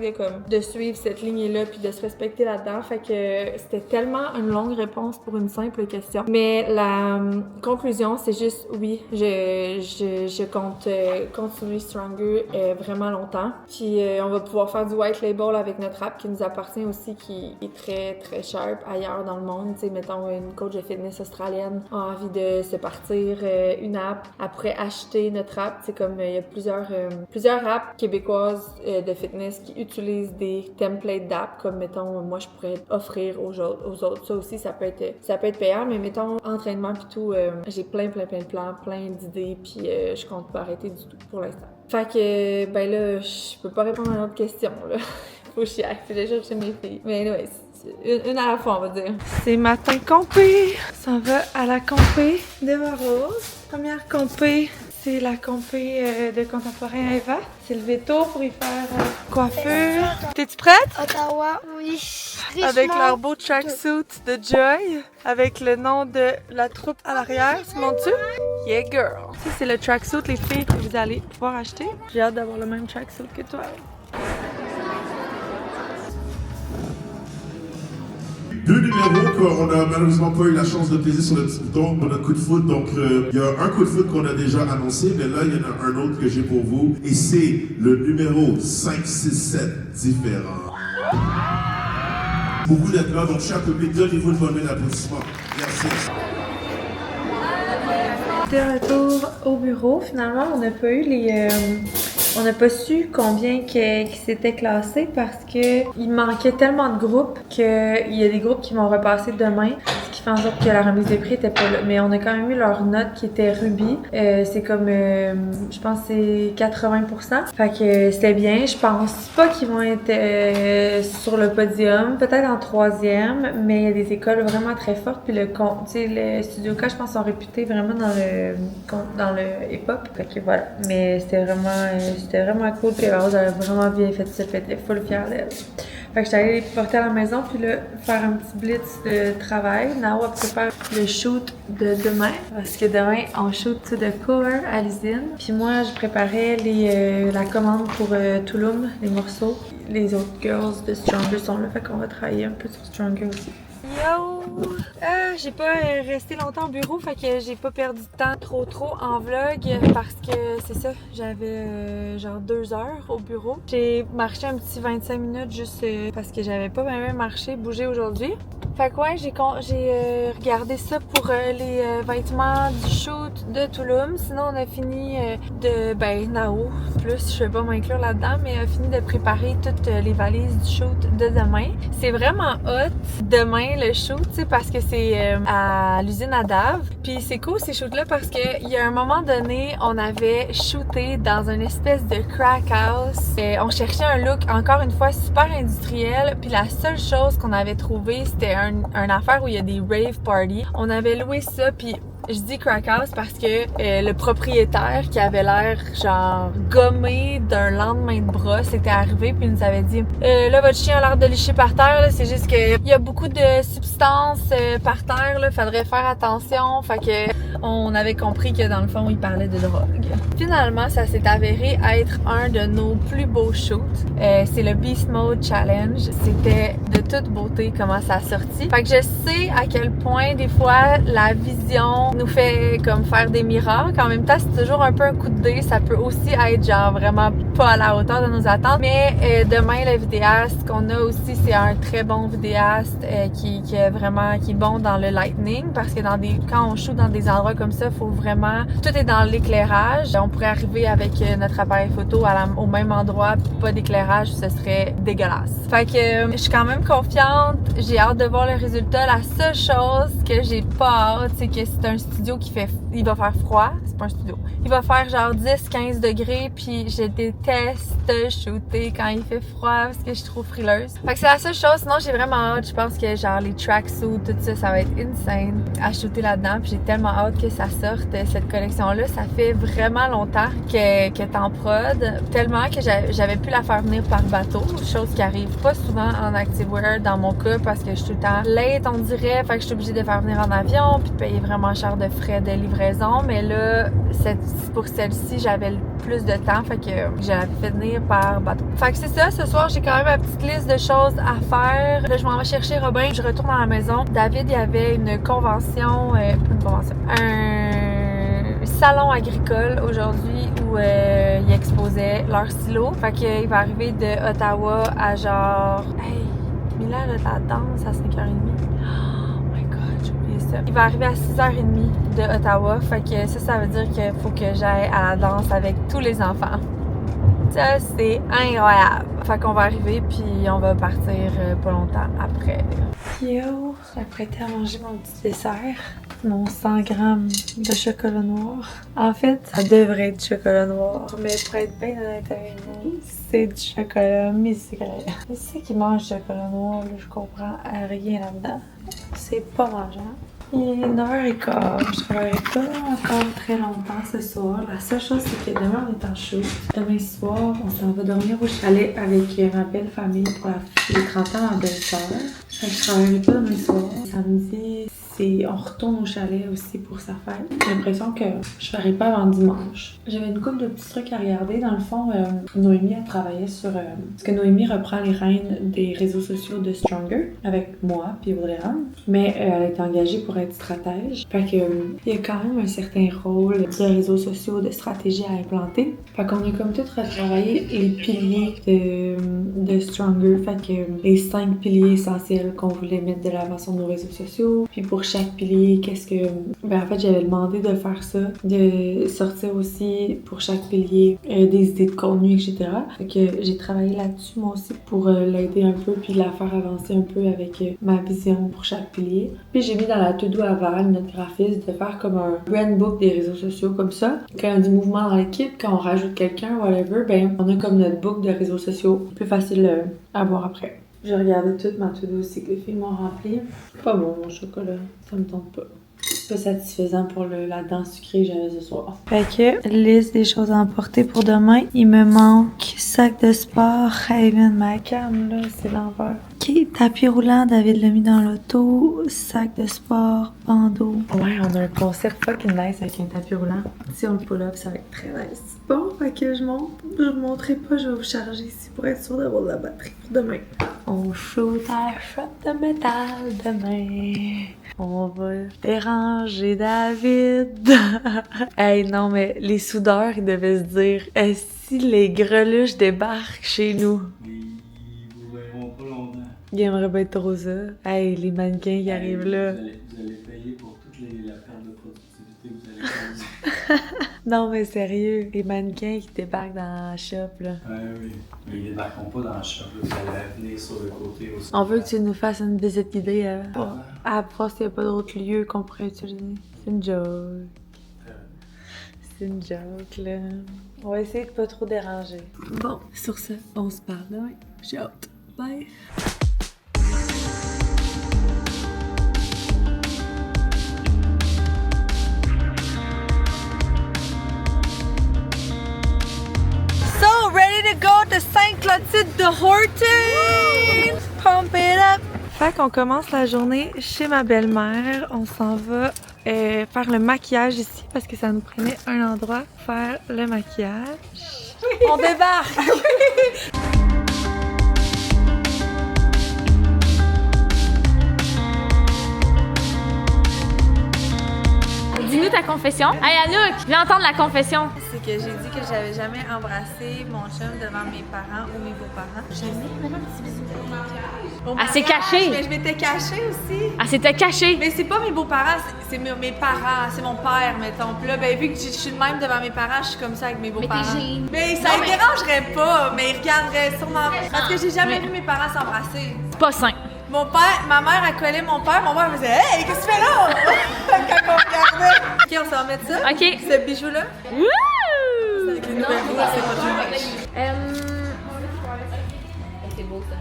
de suivre cette ligne-là puis de se respecter là-dedans. Fait que c'était tellement une longue réponse pour une simple question. Mais la conclusion, c'est juste oui, je compte continuer Stronger vraiment longtemps. Puis on va pouvoir faire du white label avec notre app qui nous appartient aussi, qui est très très sharp ailleurs dans le monde. Tu sais, mettons une coach de fitness australienne a envie de se partir une app, après acheter notre app. C'est comme il y a plusieurs apps québécoises de fitness qui utilisent des templates d'app, comme mettons moi je pourrais offrir aux autres. Ça aussi ça peut être payant, mais mettons entraînement pis tout, j'ai plein de plans, plein d'idées, puis je compte pas arrêter du tout pour l'instant. Fait que ben là je peux pas répondre à une autre question là. Faut chier, faut que j'aille chercher mes filles. Mais anyway, une à la fois on va dire. C'est matin compé, ça va à la compé de Rose. Première compé, c'est la compé de Contemporain Eva. C'est levé tôt pour y faire coiffure. T'es-tu prête? Ottawa, oui. Avec leur beau tracksuit de Joy, avec le nom de la troupe à l'arrière, tu montes-tu? Yeah girl! Ça c'est le tracksuit les filles que vous allez pouvoir acheter. J'ai hâte d'avoir le même tracksuit que toi. Deux numéros qu'on n'a malheureusement pas eu la chance de peser sur le petit bouton pour notre coup de foot. Donc, il y a un coup de foot qu'on a déjà annoncé, mais là, il y en a un autre que j'ai pour vous. Et c'est le numéro 5, 6, 7 différent. Beaucoup d'être là, donc cher public, donnez-vous une bonne d'applaudissement. Merci. De retour au bureau, finalement, on n'a pas eu on n'a pas su combien qui s'étaient classés parce que il manquait tellement de groupes qu'il y a des groupes qui vont repasser demain, ce qui fait en sorte que la remise des prix était pas là. Mais on a quand même eu leur note qui était Ruby. C'est comme, je pense c'est 80%. Fait que c'était bien. Je pense pas qu'ils vont être sur le podium, peut-être en 3e, mais il y a des écoles vraiment très fortes. Puis le Studio K, je pense, sont réputés vraiment dans le hip-hop. Fait que voilà. Mais c'était vraiment cool, puis Rose avait vraiment bien fait ça, elle était full fière d'elle. Fait que j'étais allée les porter à la maison, puis là, faire un petit blitz de travail. Now, on prépare le shoot de demain, parce que demain, on shoot de cover à l'usine. Puis moi, je préparais la commande pour Tulum, les morceaux. Les autres girls de Stronger sont là, fait qu'on va travailler un peu sur Stronger aussi. Yo! J'ai pas resté longtemps au bureau, fait que j'ai pas perdu de temps trop en vlog parce que c'est ça, j'avais genre 2 heures au bureau. J'ai marché un petit 25 minutes juste parce que j'avais pas même bougé aujourd'hui. Fait que ouais, j'ai regardé ça pour les vêtements du shoot de Tulum. Sinon, on a fini Nao, plus je vais pas m'inclure là-dedans, mais on a fini de préparer toutes les valises du shoot de demain. C'est vraiment hot demain le shoot, tu sais, parce que c'est à l'usine à Dave. Puis c'est cool ces shoots-là parce que il y a un moment donné, on avait shooté dans une espèce de crack house. On cherchait un look encore une fois super industriel. Puis la seule chose qu'on avait trouvé, c'était un une affaire où il y a des rave parties. On avait loué ça, puis je dis crack house parce que le propriétaire qui avait l'air genre gommé d'un lendemain de brosse était arrivé puis il nous avait dit là votre chien a l'air de licher par terre, là, c'est juste que il y a beaucoup de substances par terre, là, faudrait faire attention. Fait que on avait compris que dans le fond il parlait de drogue. Finalement ça s'est avéré être un de nos plus beaux shoots. C'est le Beast Mode Challenge. C'était de toute beauté comment ça a sorti. Fait que je sais à quel point des fois la vision nous fait comme faire des miracles. En même temps, c'est toujours un peu un coup de dé. Ça peut aussi être genre vraiment pas à la hauteur de nos attentes. Mais demain, le vidéaste qu'on a aussi, c'est un très bon vidéaste qui est bon dans le lightning parce que quand on shoot dans des endroits comme ça, faut vraiment... Tout est dans l'éclairage. On pourrait arriver avec notre appareil photo au même endroit, pas d'éclairage, ce serait dégueulasse. Fait que je suis quand même confiante. J'ai hâte de voir le résultat. La seule chose que j'ai pas hâte, c'est que c'est un studio il va faire froid, c'est pas un studio. Il va faire genre 10-15 degrés puis je déteste shooter quand il fait froid parce que je suis trop frileuse. Fait que c'est la seule chose, sinon j'ai vraiment hâte. Je pense que genre les tracksuits, tout ça, ça va être insane à shooter là-dedans puis j'ai tellement hâte que ça sorte cette collection-là. Ça fait vraiment longtemps qu'elle est en prod, tellement que j'avais pu la faire venir par bateau, chose qui arrive pas souvent en activewear dans mon cas parce que je suis tout le temps late on dirait, fait que je suis obligée de faire venir en avion puis de payer vraiment cher de frais de livraison, mais là pour celle-ci j'avais plus de temps, fait que je l'avais fait venir par bateau. Fait que c'est ça, ce soir j'ai quand même ma petite liste de choses à faire. Là je m'en vais chercher Robin, je retourne à la maison. David il y avait un salon agricole aujourd'hui où ils exposaient leur silo. Fait qu'il va arriver de Ottawa à genre... Hey, Mila, là, la danse à 5h30. Oh my god, j'ai oublié ça. Il va arriver à 6h30 de Ottawa. Fait que ça veut dire qu'il faut que j'aille à la danse avec tous les enfants. Ça, c'est incroyable. Fait qu'on va arriver puis on va partir pas longtemps après. Yo, j'apprêtais à manger mon petit dessert. Mon 100 grammes de chocolat noir. En fait, ça devrait être du chocolat noir. Mais pour être bien honnête avec vous, c'est du chocolat misérable. C'est ça qui mange du chocolat noir, là, je comprends rien là-dedans. C'est pas mangeant. Il est 9h15. Je travaillerai pas encore très longtemps ce soir. La seule chose, c'est que demain, on est en shoot. Demain soir, on s'en va dormir au chalet avec ma belle famille pour les 30 ans à ma belle-sœur. Fait que je travaillerai pas demain soir. Samedi, on retourne au chalet aussi pour sa fête. J'ai l'impression que je ferai pas avant dimanche. J'avais une couple de petits trucs à regarder. Dans le fond, Noémie a travaillé sur... parce que Noémie reprend les rênes des réseaux sociaux de Stronger avec moi puis Audrey-Anne. Mais elle est engagée pour être stratège. Fait que il y a quand même un certain rôle de réseaux sociaux, de stratégie à implanter. Fait qu'on a comme tout retravaillé les piliers de Stronger. Fait que les 5 piliers essentiels qu'on voulait mettre de l'avant sur nos réseaux sociaux. Puis pour chaque pilier, en fait, j'avais demandé de faire ça, de sortir aussi pour chaque pilier des idées de contenu, etc. Fait que j'ai travaillé là-dessus, moi aussi, pour l'aider un peu, puis la faire avancer un peu avec ma vision pour chaque pilier. Puis j'ai mis dans la to-do à Val, notre graphiste, de faire comme un brand book des réseaux sociaux comme ça. Quand il y a du mouvement dans l'équipe, quand on rajoute quelqu'un, whatever, ben on a comme notre book de réseaux sociaux. Plus facile à voir après. J'ai regardé toute ma to-do aussi que les filles m'ont rempli. Pas bon mon chocolat, ça me tente pas. C'est pas satisfaisant pour la danse sucrée que j'avais ce soir. Fait que, liste des choses à emporter pour demain. Il me manque sac de sport. Hey man, ma cam là, c'est l'envers. Ok, tapis roulant, David l'a mis dans l'auto. Sac de sport, bandeau. Ouais, on a un concept fucking nice avec un tapis roulant. Si on le pull up, ça va être très nice. Bon, fait que je monte. Je vous montrerai pas, je vais vous charger ici pour être sûr d'avoir de la batterie pour demain. On shoot à shot de métal demain. On va déranger David. Hey, non, mais les soudeurs, ils devaient se dire, si les greluches débarquent chez nous. Ils vous verront pas longtemps. Ils aimeraient bien trop ça. Hey, les mannequins qui arrivent là. Vous allez payer pour toute la perte de productivité que vous allez causer. Non, mais sérieux, les mannequins qui débarquent dans la shop, là. Oui. Mais ils débarqueront pas dans le shop, là. Vous allez venir sur le côté aussi. On veut que tu nous fasses une visite guidée à voir s'il n'y a pas d'autres lieux qu'on pourrait utiliser. C'est une joke. C'est une joke, là. On va essayer de pas trop déranger. Bon, sur ce, on se parle demain. J'ai hâte. Bye! Hortons! Pump it up! Fait qu'on commence la journée chez ma belle-mère. On s'en va faire le maquillage ici parce que ça nous prenait un endroit pour faire le maquillage. On débarque! Dis-nous ta confession. Hey Anouk, viens entendre la confession. C'est que j'ai dit que j'avais jamais embrassé mon chum devant mes parents ou mes beaux-parents. Jamais, même un petit bisou. Elle s'est cachée. Mais je m'étais cachée aussi. Elle s'était cachée. Mais c'est pas mes beaux-parents, c'est mes parents, c'est mon père, mettons. Puis là, ben, vu que je suis de même devant mes parents, je suis comme ça avec mes beaux-parents. Mais ça ne dérangerait pas, mais ils regarderaient sûrement. Parce que j'ai jamais vu mes parents s'embrasser. C'est pas sain. Mon père, ma mère a collé mon père me disait hey, qu'est-ce que tu fais là? Quand on regardait. Ok, on s'en va mettre ça. Ok. Ce bijou-là. Wouh! C'est avec les nouvelles boules, c'est pas tout much. C'est beau ça.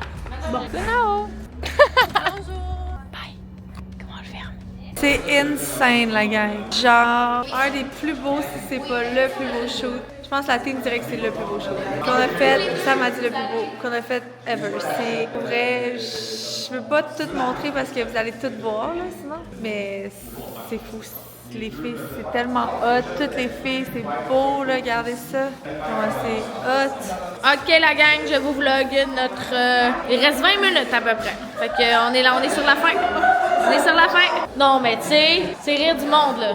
Bon, hello! Bye. Comment on le ferme? C'est insane, la gang. Genre, un des plus beaux, si c'est pas le plus beau shoot. Je pense que la team dirait que c'est le plus beau shoot. Qu'on a fait, ça m'a dit le plus beau, qu'on a fait ever. C'est vrai, je veux pas tout montrer parce que vous allez tout voir, là, sinon. Mais c'est fou. Les filles, c'est tellement hot. Toutes les filles, c'est beau, là. Regardez ça. Comment c'est hot. Ok la gang, je vous vlog notre... il reste 20 minutes à peu près. Fait que on est là, on est sur la fin. On est sur la fin. Non mais tu sais, c'est rire du monde là.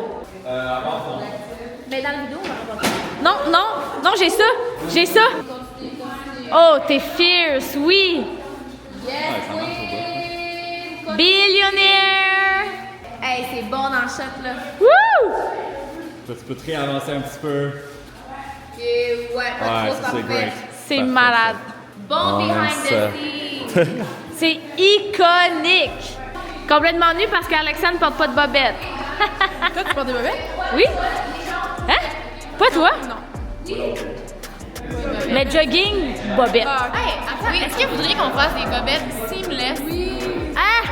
Mais dans la vidéo, on va pas. Non, j'ai ça. J'ai ça. Oh, t'es fierce, oui. Billionnaire. Hey, c'est bon dans le shot là. Wouh! Tu peux te réavancer un petit peu. Ouais, ça c'est great. C'est Parfait, malade. Bon On aime behind the scenes. C'est iconique. Complètement nu parce qu'Alexandre porte pas de bobette. Toi, tu portes des bobettes? Oui? Hein? Pas toi? Non. Mais jogging, bobette. Hey, attends, est-ce que vous voudriez qu'on fasse des bobettes seamless? Oui. Ah!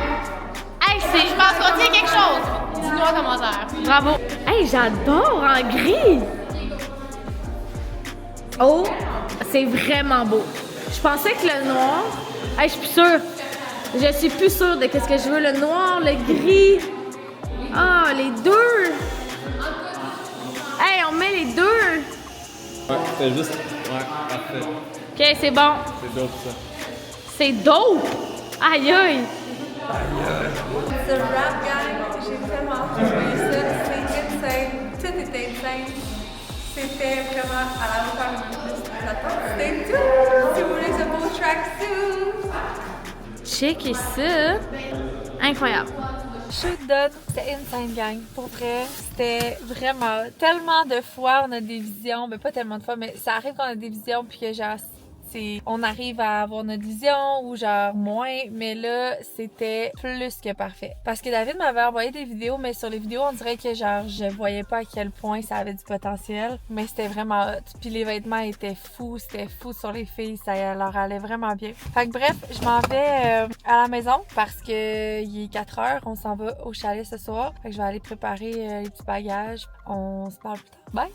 Hey, Si je pense qu'on tient quelque chose, dis-nous en commentaire. Bravo. Hey, j'adore en gris. Oh, c'est vraiment beau. Je pensais que le noir... Hey, je suis plus sûre. Je suis plus sûre de qu'est-ce que je veux. Le noir, le gris. Ah, les deux. Hey, on met les deux. Ouais, c'est juste. Ouais, parfait. OK, c'est bon. C'est dope ça. C'est dope. Aïe, aïe. The Rap Gang, j'ai tellement trouvé ça. C'est insane. Tout était insane. C'était vraiment à la hauteur de mes attentes. C'était tout. Si vous voulez ce beau tracksuit. Checkez ça. Incroyable. Shoot done, c'était insane gang. Pour vrai, c'était vraiment tellement de fois on a des visions, mais pas tellement de fois, mais ça arrive qu'on a des visions puis que genre on arrive à avoir notre vision ou genre moins, mais là c'était plus que parfait. Parce que David m'avait envoyé des vidéos, mais sur les vidéos on dirait que genre je voyais pas à quel point ça avait du potentiel, mais c'était vraiment hot. Puis les vêtements étaient fous, c'était fou sur les filles, ça leur allait vraiment bien. Fait que bref, je m'en vais à la maison parce que il est 4 heures, on s'en va au chalet ce soir. Fait que je vais aller préparer les petits bagages. On se parle plus tard. Bye!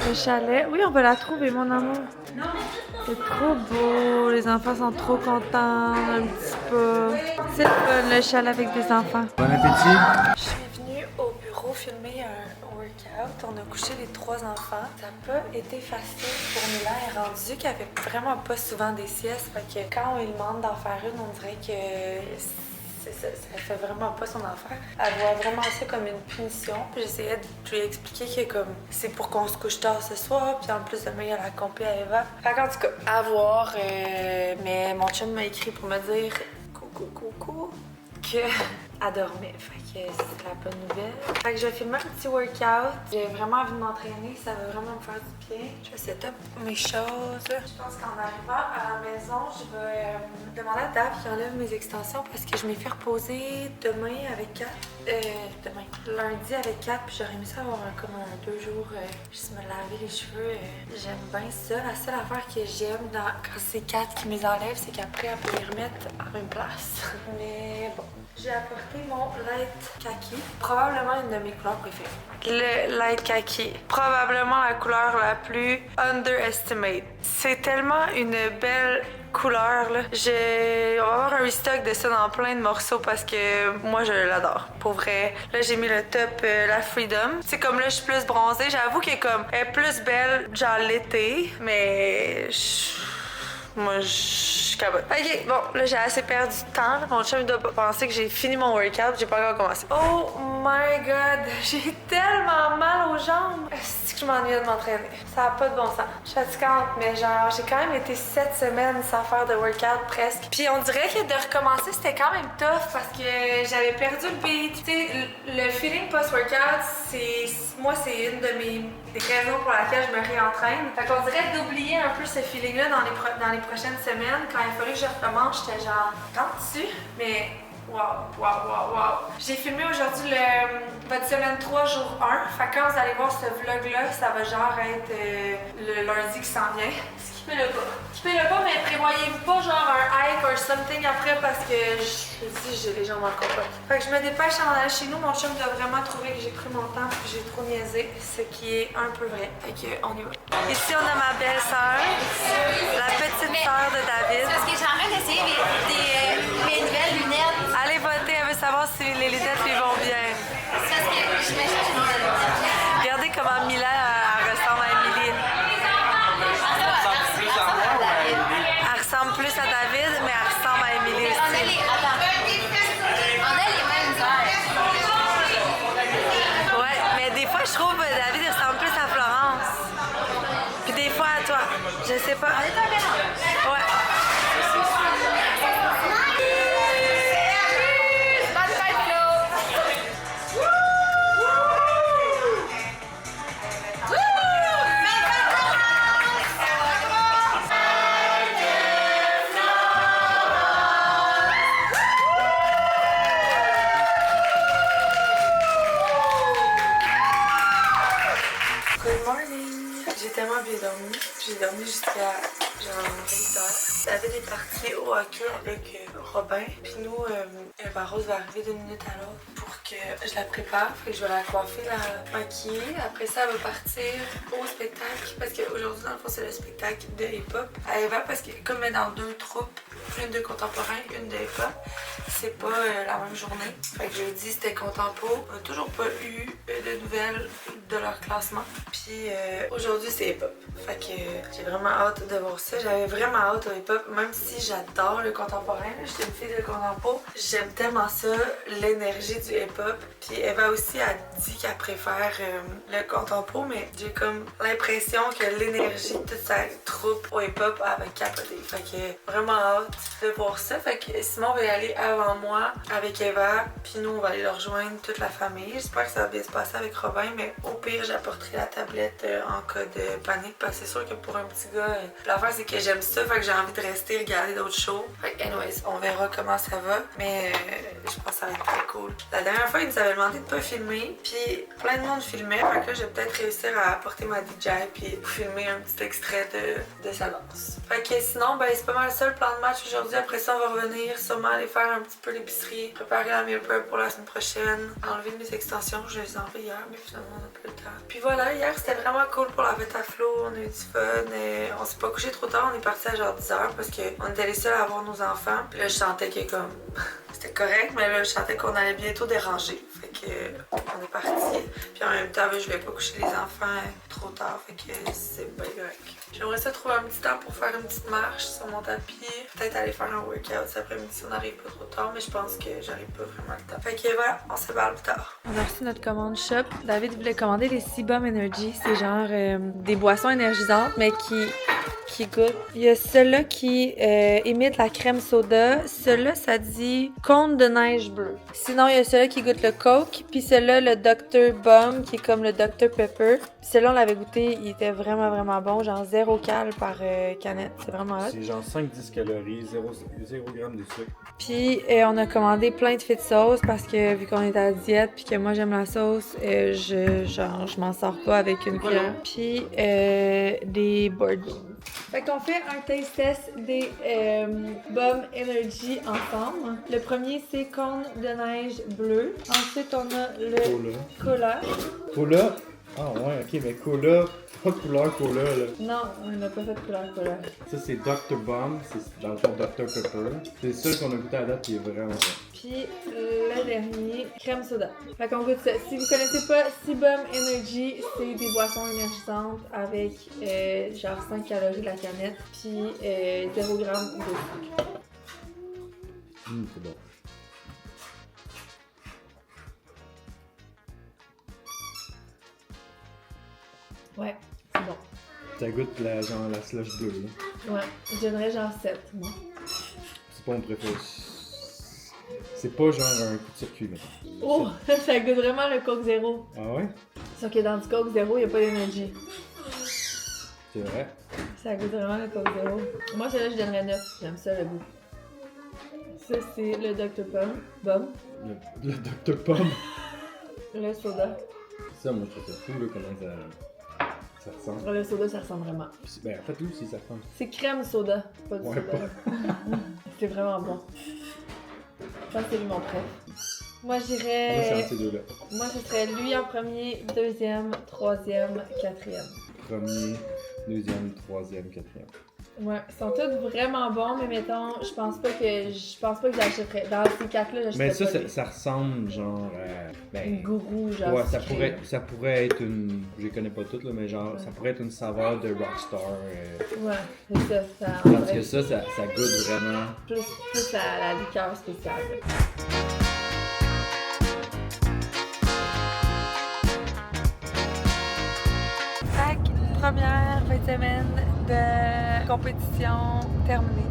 Le chalet, oui, on va la trouver, mon amour. C'est trop beau, les enfants sont trop contents, un petit peu. C'est le chalet avec des enfants. Bon appétit! Je suis venue au bureau filmer un workout. On a couché les 3 enfants. Ça n'a pas été facile pour Mila. Elle est rendue qu'elle fait vraiment pas souvent des siestes. Fait que quand on lui demande d'en faire une, on dirait que ça fait vraiment pas son affaire. Elle voit vraiment ça comme une punition. Puis j'essayais de lui expliquer que comme c'est pour qu'on se couche tard ce soir. Puis en plus demain il y a la compé à Eva. Fait qu'en tout cas, à voir. Mais mon chum m'a écrit pour me dire coucou qu'elle dormait. Fait que c'est la bonne nouvelle. Fait que je vais filmer un petit workout. J'ai vraiment envie de m'entraîner. Ça va vraiment me faire du bien. Je vais set up mes choses. Je pense qu'en arrivant à la maison, je vais demander à Dave qui enlève mes extensions parce que je m'ai fait reposer demain avec Kat. Lundi avec Kat. Puis j'aurais aimé ça avoir comme 2 jours juste me laver les cheveux. J'aime bien ça. La seule affaire que j'aime quand c'est Kat qui me les enlève, c'est qu'après elle peut les remettre à même place. Mais bon. J'ai apporté mon light kaki, probablement une de mes couleurs préférées. Le light kaki, probablement la couleur la plus underestimate. C'est tellement une belle couleur, là. On va avoir un restock de ça dans plein de morceaux parce que moi, je l'adore. Pour vrai. Là, j'ai mis le top la Freedom. C'est comme là, je suis plus bronzée. J'avoue qu'elle est comme, elle est plus belle, genre l'été, mais moi, je cabote. Ok, bon, là, j'ai assez perdu de temps. Là. Mon chum, il doit penser que j'ai fini mon workout. J'ai pas encore commencé. Oh my god, j'ai tellement mal aux jambes. C'est que je m'ennuie de m'entraîner. Ça a pas de bon sens. Je suis fatigante, mais genre, j'ai quand même été 7 semaines sans faire de workout presque. Puis on dirait que de recommencer, c'était quand même tough parce que j'avais perdu le beat. Tu sais, le feeling post-workout, moi, c'est une de mes raisons pour laquelle je me réentraîne. Fait qu'on dirait d'oublier un peu ce feeling-là dans les prochaines semaines. Quand il fallait que je recommence, j'étais genre, quand dessus, mais wow. J'ai filmé aujourd'hui votre semaine 3, jour 1. Fait que quand vous allez voir ce vlog-là, ça va genre être le lundi qui s'en vient. Skippez-le pas, mais prévoyez-vous pas genre un hike or something après parce que je dis j'ai les jambes en combat. Fait que je me dépêche en allant chez nous. Mon chum doit vraiment trouver que j'ai pris mon temps et que j'ai trop niaisé, ce qui est un peu vrai. Fait que on y va. Ici on a ma belle-sœur, la petite sœur de David. Parce que j'ai en train d'essayer mes nouvelles lunettes. Allez voter, elle veut savoir si les lunettes lui vont bien. C'est parce que je me cherche une nouvelle lunette. Regardez comment Mila elle ressemble à Emily. Elle ressemble plus à David, mais elle ressemble à Emily aussi. On a les mêmes heures. Ouais, mais des fois, je trouve que David ressemble plus à Florence. Puis des fois à toi. Je sais pas. On est un mélange. Ouais. Good morning! J'ai tellement bien dormi. J'ai dormi jusqu'à genre 8 heures. David est parti au hockey avec Robin. Puis nous, Rose va arriver d'une minute à l'autre pour que je la prépare. Fait que je vais la coiffer, la maquiller. Après ça, elle va partir au spectacle. Parce qu'aujourd'hui, dans le fond, c'est le spectacle de hip-hop à Eva. Parce que comme elle est dans 2 troupes, une de contemporain, une de hip-hop, c'est pas la même journée. Fait que jeudi, c'était contempo. On n'a toujours pas eu de nouvelles de leur classement. Puis aujourd'hui, c'est hip-hop. Fait que j'ai vraiment hâte de voir ça. J'avais vraiment hâte au hip-hop, même si j'adore le contemporain. J'étais une fille de contempo. J'aime tellement ça, l'énergie du hip-hop. Puis Eva aussi a dit qu'elle préfère le contempo, mais j'ai comme l'impression que l'énergie de toute sa troupe au hip-hop avait capoté. Fait que vraiment hâte de voir ça. Fait que Simon va y aller avant moi avec Eva. Puis nous, on va aller leur rejoindre toute la famille. J'espère que ça va bien se passer avec Robin, mais au pire, j'apporterai la tablette en cas de panique. Parce que c'est sûr que pour un petit gars, l'affaire c'est que j'aime ça. Fait que j'ai envie de rester regarder d'autres shows. Fait que anyways, on verra comment ça va. Mais je pense que ça va être très cool. La dernière fois, ils nous avaient demandé de pas filmer. Puis plein de monde filmait. Fait que là, je vais peut-être réussir à apporter ma DJ puis filmer un petit extrait de sa danse. Fait que sinon, ben c'est pas mal ça le plan de match aujourd'hui. Après ça, on va revenir sûrement aller faire un petit peu l'épicerie, préparer la meal prep pour la semaine prochaine, enlever mes extensions. Je les ai enlevées hier, mais finalement, on n'a plus le temps. Puis voilà, hier, c'était vraiment cool pour la fête à Flo. On a eu du fun. On s'est pas couché trop tard. On est parti à genre 10h parce qu'on était les seuls à avoir nos enfants. Puis là, je sentais que comme... C'était correct, mais là, je sentais qu'on allait bientôt déranger. Fait que on est parti. Puis en même temps, je vais pas coucher les enfants trop tard. Fait que c'est bien correct. J'aimerais ça trouver un petit temps pour faire une petite marche sur mon tapis. Peut-être aller faire un workout cet après-midi si on n'arrive pas trop tard, mais je pense que j'arrive pas vraiment le temps. Fait que voilà, on se parle plus tard. On a reçu notre commande shop. David voulait commander les Cibum Energy. C'est genre des boissons énergisantes, mais qui goûtent. Il y a ceux-là qui imitent la crème soda. Ceux-là, ça dit cône de neige bleue. Sinon, il y a ceux-là qui goûtent le Coke. Puis ceux-là, le Dr. Bum, qui est comme le Dr. Pepper. Puis ceux-là, on l'avait goûté, il était vraiment, vraiment bon. Genre 0 cal par canette. C'est vraiment hot. C'est genre 5-10 calories, 0 g de sucre. Puis on a commandé plein de fit sauce parce que vu qu'on est à la diète puis que moi j'aime la sauce, je m'en sors pas avec une cuillère. Puis des board beans. Fait qu'on fait un taste test des Bum Energy ensemble. Le premier c'est cône de neige bleu. Ensuite on a le Cola. Cola, Ah ouais, ok, mais cola, pas de couleur cola là. Non, on n'a pas fait de couleur. Ça c'est Dr. Bomb, c'est dans le fond Dr. Pepper. C'est le seul qu'on a goûté à date qui est vraiment bon. Puis le dernier, crème soda. Fait qu'on goûte ça. Si vous connaissez pas Cibum Energy, c'est des boissons énergisantes avec genre 5 calories la canette, puis 0 g de sucre. C'est bon. Ouais, c'est bon. Ça goûte genre la slush bleue là. Ouais, je donnerais genre 7, moi. C'est pas mon préféré. C'est pas genre un coup de circuit là. Oh, ça goûte vraiment le Coke Zéro. Ah ouais? Sauf que dans du Coke Zéro, il n'y a pas d'énergie. C'est vrai? Ça goûte vraiment le Coke Zéro. Moi, celui-là, je donnerais 9. J'aime ça, le goût. Ça, c'est le Dr. Bomb. Le Dr. Pomme. Le soda. Ça, moi, je trouve ça fou là, comment ça ressemble. Le soda, ça ressemble vraiment. Ben, en fait, lui aussi, ça ressemble. C'est crème soda, pas du Ouais, soda. C'est vraiment bon. Ça, c'est lui mon préf. Moi, je Moi, c'est dirais. entre ces deux-là. Moi, ce serait lui en premier, deuxième, troisième, quatrième. Premier, deuxième, troisième, quatrième. Ouais, ils sont tous vraiment bons, mais mettons, je pense pas que j'achèterais. Dans ces quatre-là, j'achèterais Mais ça, pas. ça ressemble genre Une gourou, genre. ouais, sucrée. ça pourrait être une. Je les connais pas toutes là, mais genre ça pourrait être une saveur de Rockstar. Ouais, c'est ça. Ça Parce que ça goûte vraiment. plus la liqueur spéciale. Première fin de semaine de compétition terminée.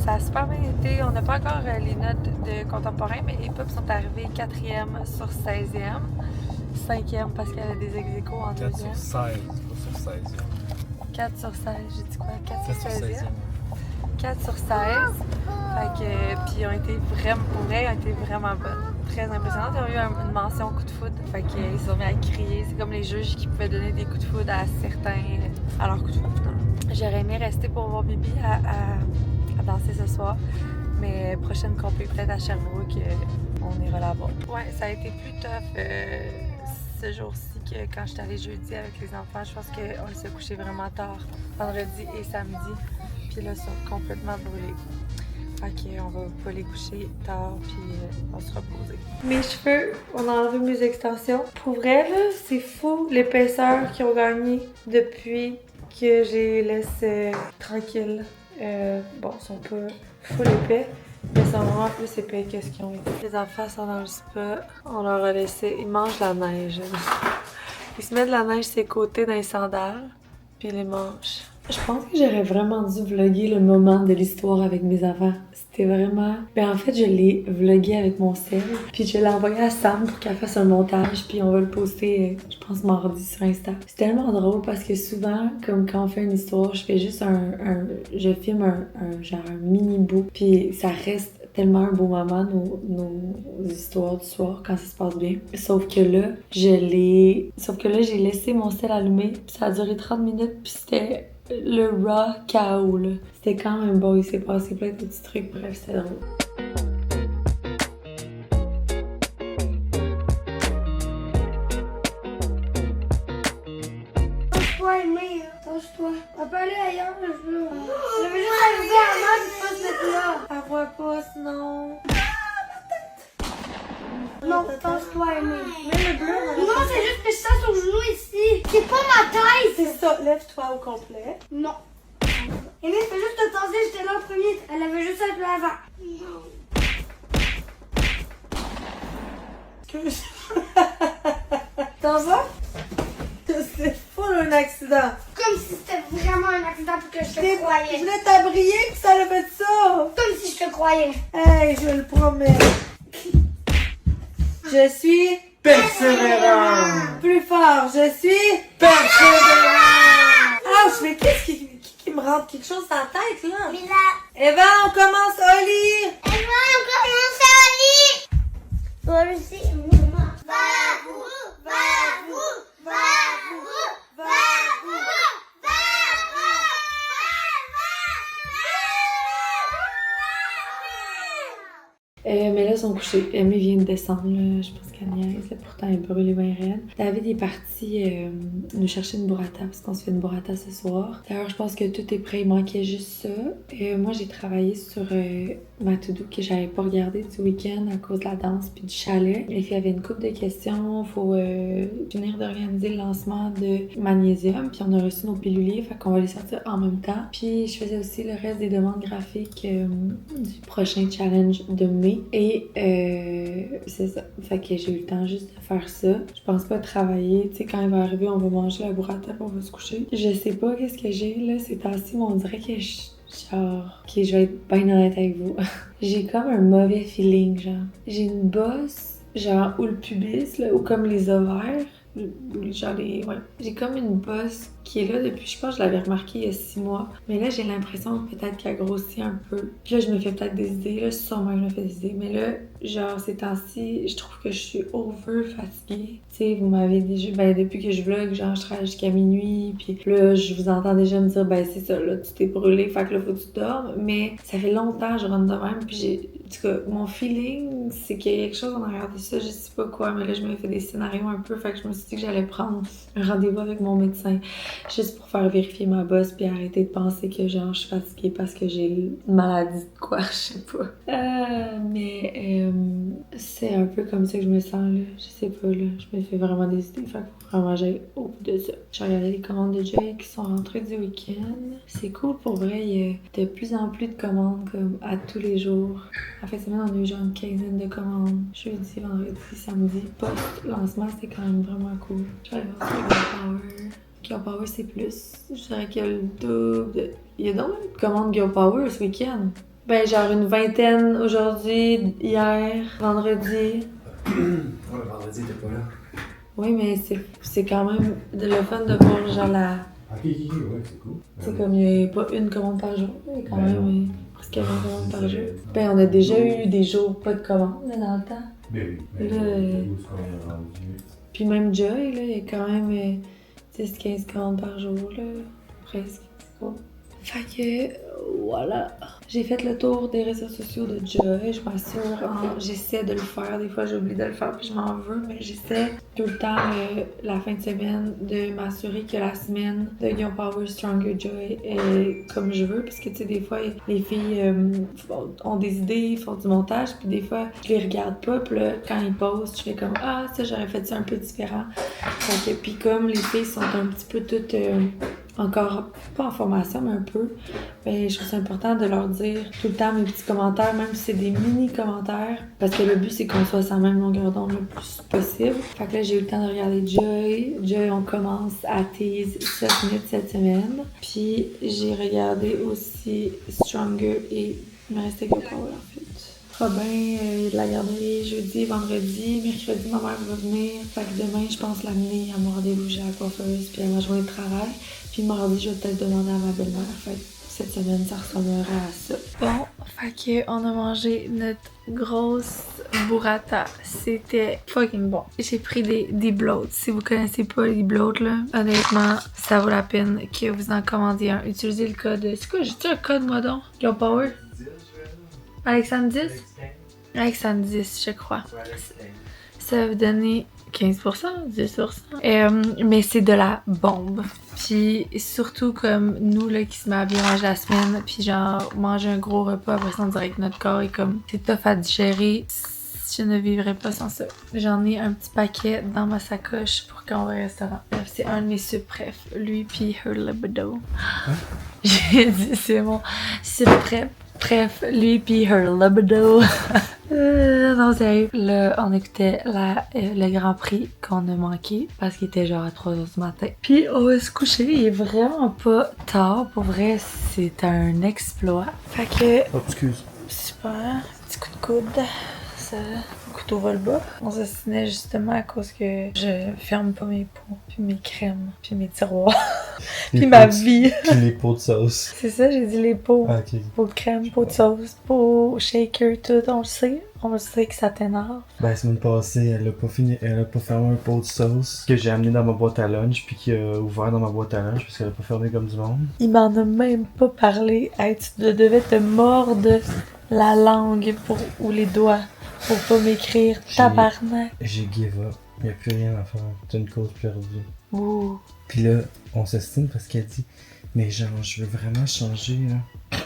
Ça a super bien été. On n'a pas encore les notes de contemporain, mais les pups sont arrivés 4e sur 16e. 5e parce qu'elle a des ex-aequo en 4 deuxième. sur 16, pas sur 16. 4 sur 16, j'ai dit quoi? 4 sur 4 sur 16e? 16. 4 sur 16. Fait que, puis ils ont été vraiment, pour vrai, ils ont été vraiment bonnes. Très impressionnantes. Ils ont eu une mention coup de foudre. Fait qu'ils se sont mis à crier. C'est comme les juges qui pouvaient donner des coups de foudre à certains, à leur coup de foudre. J'aurais aimé rester pour voir Bibi à danser ce soir. Mais prochaine compé peut-être à Sherbrooke, on ira là-bas. Ouais, ça a été plus tough ce jour-ci que quand j'étais allée jeudi avec les enfants. Je pense qu'on s'est couché vraiment tard, vendredi et samedi. Puis là, ils sont complètement brûlés. Fait qu'on va pas les coucher tard, puis on va se reposer. Mes cheveux, on a enlevé mes extensions. Pour vrai, là, c'est fou l'épaisseur qu'ils ont gagné depuis que j'ai laissé tranquille. Bon, ils sont pas full épais, mais ils sont vraiment plus épais que ce qu'ils ont été. Les enfants sont dans le spa, on leur a laissé, ils mangent la neige. Ils se mettent de la neige sur les côtés dans les sandales, puis ils les mangent. Je pense que j'aurais vraiment dû vlogger le moment de l'histoire avec mes enfants. C'était vraiment... Ben en fait, je l'ai vlogué avec mon cell, puis je l'ai envoyé à Sam pour qu'elle fasse un montage, puis on va le poster, je pense, mardi sur Insta. C'est tellement drôle parce que souvent, comme quand on fait une histoire, je fais juste je filme un genre un mini bout, puis ça reste tellement un beau moment, nos histoires du soir, quand ça se passe bien. Sauf que là, j'ai laissé mon sel allumé, puis ça a duré 30 minutes, puis c'était le raw chaos, là. C'était quand même beau, il s'est passé plein de petits trucs, bref, c'était drôle. Touche-toi, Aimé, touche-toi. On peut aller ailleurs, je veux. Je veux juste arriver à moi, puis pas se mettre là. Elle voit pas, sinon... Non, touche-toi, Aimé. Mets le bleu, Non, c'est juste que ça son genou ici. C'est pas ma taille. c'est ça, lève-toi au complet. Non. Aimé, fais juste te tasser, j'étais là en premier. Elle avait juste à être là avant. Non. T'en vas? C'est full un accident. Comme si c'était vraiment un accident pour que je te Je croyais. voulais t'abrier pis ça l'a fait ça. Comme si je te croyais. Hey, je le promets. Je suis persévérant. Plus fort, je suis persévérant. Ah, mais qu'est-ce qui me rentre quelque chose dans la tête, là? Mais là, Eva, on commence à lire. Eva, on commence à lire. Toi aussi, maman. Va-vous, va-vous, va-vous, va-vous, mais là, ils sont couchés. Amy vient de descendre, là. Je pense qu'elle niaise, là. Pourtant elle est brûlée bien raide. David est parti nous chercher une burrata parce qu'on se fait une burrata ce soir. D'ailleurs, je pense que tout est prêt, il manquait juste ça. Moi, j'ai travaillé sur ma to-do que j'avais pas regardé du week-end à cause de la danse puis du chalet. Les filles avaient une couple de questions. Faut finir d'organiser le lancement de Magnésium, puis on a reçu nos piluliers, fait qu'on va les sortir en même temps. Puis je faisais aussi le reste des demandes graphiques du prochain challenge de mai. Et c'est ça. Fait que j'ai eu le temps juste de faire ça. Je pense pas travailler. Tu sais, quand il va arriver, on va manger la burrata puis on va se coucher. Je sais pas qu'est-ce que j'ai là ces temps-ci, mais on dirait que genre, ok, je vais être bien honnête avec vous. J'ai comme un mauvais feeling, genre. J'ai une bosse, genre, ou le pubis, là, ou comme les ovaires. Genre les... Ouais. J'ai comme une bosse qui est là depuis, je pense que je l'avais remarqué il y a 6 mois. Mais là, j'ai l'impression que peut-être qu'elle grossit un peu. Puis là, je me fais peut-être des idées. Là, sûrement que je me fais des idées. Mais là, genre, ces temps-ci, je trouve que je suis over fatiguée. Tu sais, vous m'avez dit, ben, depuis que je vlog, genre, je travaille jusqu'à minuit. Puis là, je vous entends déjà me dire, ben, c'est ça, là, tu t'es brûlé, fait que là, faut que tu dormes. Mais ça fait longtemps que je rentre de même. Puis j'ai... En tout cas, mon feeling, c'est qu'il y a quelque chose en arrière de ça, je sais pas quoi, mais là, je me fais des scénarios un peu, fait que je me suis dit que j'allais prendre un rendez-vous avec mon médecin, juste pour faire vérifier ma bosse, puis arrêter de penser que, genre, je suis fatiguée parce que j'ai une maladie de quoi, je sais pas. C'est un peu comme ça que je me sens, là, je sais pas, là, je me fais vraiment des idées, fait que faut vraiment j'aille au bout de ça. J'ai regardé les commandes de Joy qui sont rentrées du week-end, c'est cool pour vrai, il y a de plus en plus de commandes, comme, à tous les jours. En fait, semaine, on a eu genre une quinzaine de commandes. Jeudi, vendredi, samedi. Post-lancement, c'était quand même vraiment cool. J'allais voir sur Girl Power. Girl Power, c'est plus. Je dirais qu'il y a le double de... Il y a donc une commande Girl Power ce week-end. Ben, genre une vingtaine aujourd'hui, hier, vendredi. Ouais, le vendredi, t'es pas là. Oui, mais c'est quand même le fun de voir genre la... Ok, ouais, c'est cool. C'est comme il n'y a pas une commande par jour. Il y a quand même... Presque 20 commandes par jour. Ben, on a déjà eu des jours pas de commandes là, dans le temps. Ben oui. Là, puis même Joy, là, il y a quand même 10-15 commandes par jour, là. Presque. C'est cool. Fait que, voilà. J'ai fait le tour des réseaux sociaux de Joy. Je m'assure, j'essaie de le faire. Des fois, j'oublie de le faire puis je m'en veux, mais j'essaie tout le temps, la fin de semaine, de m'assurer que la semaine de Girl Power Stronger Joy est comme je veux. Parce que, tu sais, des fois, les filles ont des idées, font du montage, puis des fois, je les regarde pas. Puis là, quand ils postent, je fais comme, ah, ça, j'aurais fait ça un peu différent. Fait que, puis comme les filles sont un petit peu toutes... encore pas en formation, mais un peu, ben, je trouve ça important de leur dire tout le temps mes petits commentaires, même si c'est des mini-commentaires, parce que le but, c'est qu'on soit sur la même longueur d'onde le plus possible. Fait que là, j'ai eu le temps de regarder Joy. Joy, on commence à tease 7 minutes cette semaine. Puis, j'ai regardé aussi Stronger et il me restait Girl Power, en fait. Robin, il y a de la garderie jeudi, vendredi, mercredi, ma mère va venir. Fait que demain, je pense l'amener à mon rendez-vous chez la coiffeuse, puis à ma journée de travail. Puis mardi, je vais peut-être demander à ma belle-mère. Fait que cette semaine, ça ressemblera à ça. Bon, fait que on a mangé notre grosse burrata. C'était fucking bon. J'ai pris des bloats. Si vous connaissez pas les bloats, là, honnêtement, ça vaut la peine que vous en commandiez un. Utilisez le code. C'est quoi, j'ai-tu un code, moi donc? Girl Power? Alexandre 10? Alexandre 10, je crois. Ça va vous donner 15%, 10%. Mais c'est de la bombe. Puis surtout comme nous là qui se met à bien manger la semaine, puis genre manger un gros repas, après ça on dirait que notre corps est comme c'est tough à digérer. Je ne vivrais pas sans ça. J'en ai un petit paquet dans ma sacoche pour quand on va au restaurant. Bref, c'est un de mes sup pref. Lui puis Her Libido. J'ai dit c'est mon sup pref. Bref, lui pis Her Libido. Non, sérieux. Là, on écoutait le Grand Prix qu'on a manqué parce qu'il était genre à 3h du matin. Puis on va se coucher. Il est vraiment pas tard. Pour vrai, c'est un exploit. Fait que... Oh, excuse. Super. Petit coup de coude. Ça... couteau va le bas. On s'assinait justement à cause que je ferme pas mes pots, puis mes crèmes, puis mes tiroirs, puis ma vie. Puis les pots de sauce. C'est ça, j'ai dit les pots. Ah, ok. Pots de crème, pots de sauce, pots shaker, tout, on le sait. On le sait que ça t'énerve. Ben, la semaine passée, elle a pas fermé un pot de sauce que j'ai amené dans ma boîte à lunch, puis qui a ouvert dans ma boîte à lunch, parce qu'elle a pas fermé comme du monde. Il m'en a même pas parlé. Hey, tu devais te mordre la langue ou les doigts pour pas m'écrire tabarnak. J'ai give up. Y'a plus rien à faire. C'est une cause perdue. Ouh. Puis là, on s'estime parce qu'elle dit mais genre, je veux vraiment changer là.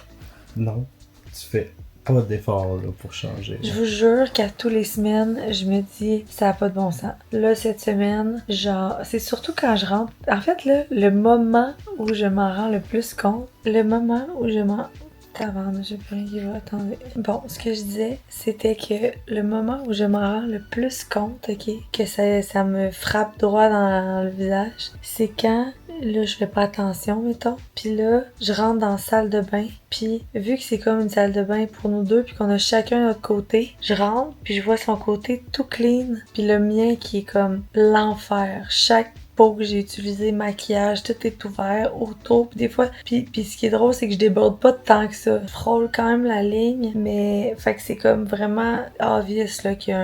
Non, tu fais pas d'effort là pour changer. Je vous jure qu'à tous les semaines, je me dis ça a pas de bon sens. Là, cette semaine, genre, c'est surtout quand je rentre. En fait, là, le moment où je m'en rends le plus compte, le moment où je m'en. Tabarnak, j'ai plus rien qui va. Attendez. Bon, ce que je disais, c'était que le moment où je m'en rends le plus compte, ok, que ça me frappe droit dans le visage, c'est quand, là, je fais pas attention, mettons. Puis là, je rentre dans la salle de bain. Puis, vu que c'est comme une salle de bain pour nous deux, puis qu'on a chacun notre côté, je rentre, puis je vois son côté tout clean. Puis le mien qui est comme l'enfer. Chaque peau que j'ai utilisé, maquillage, tout est ouvert autour, puis des fois, puis ce qui est drôle, c'est que je déborde pas tant que ça. Je frôle quand même la ligne, mais fait que c'est comme vraiment obvious là qu'il y a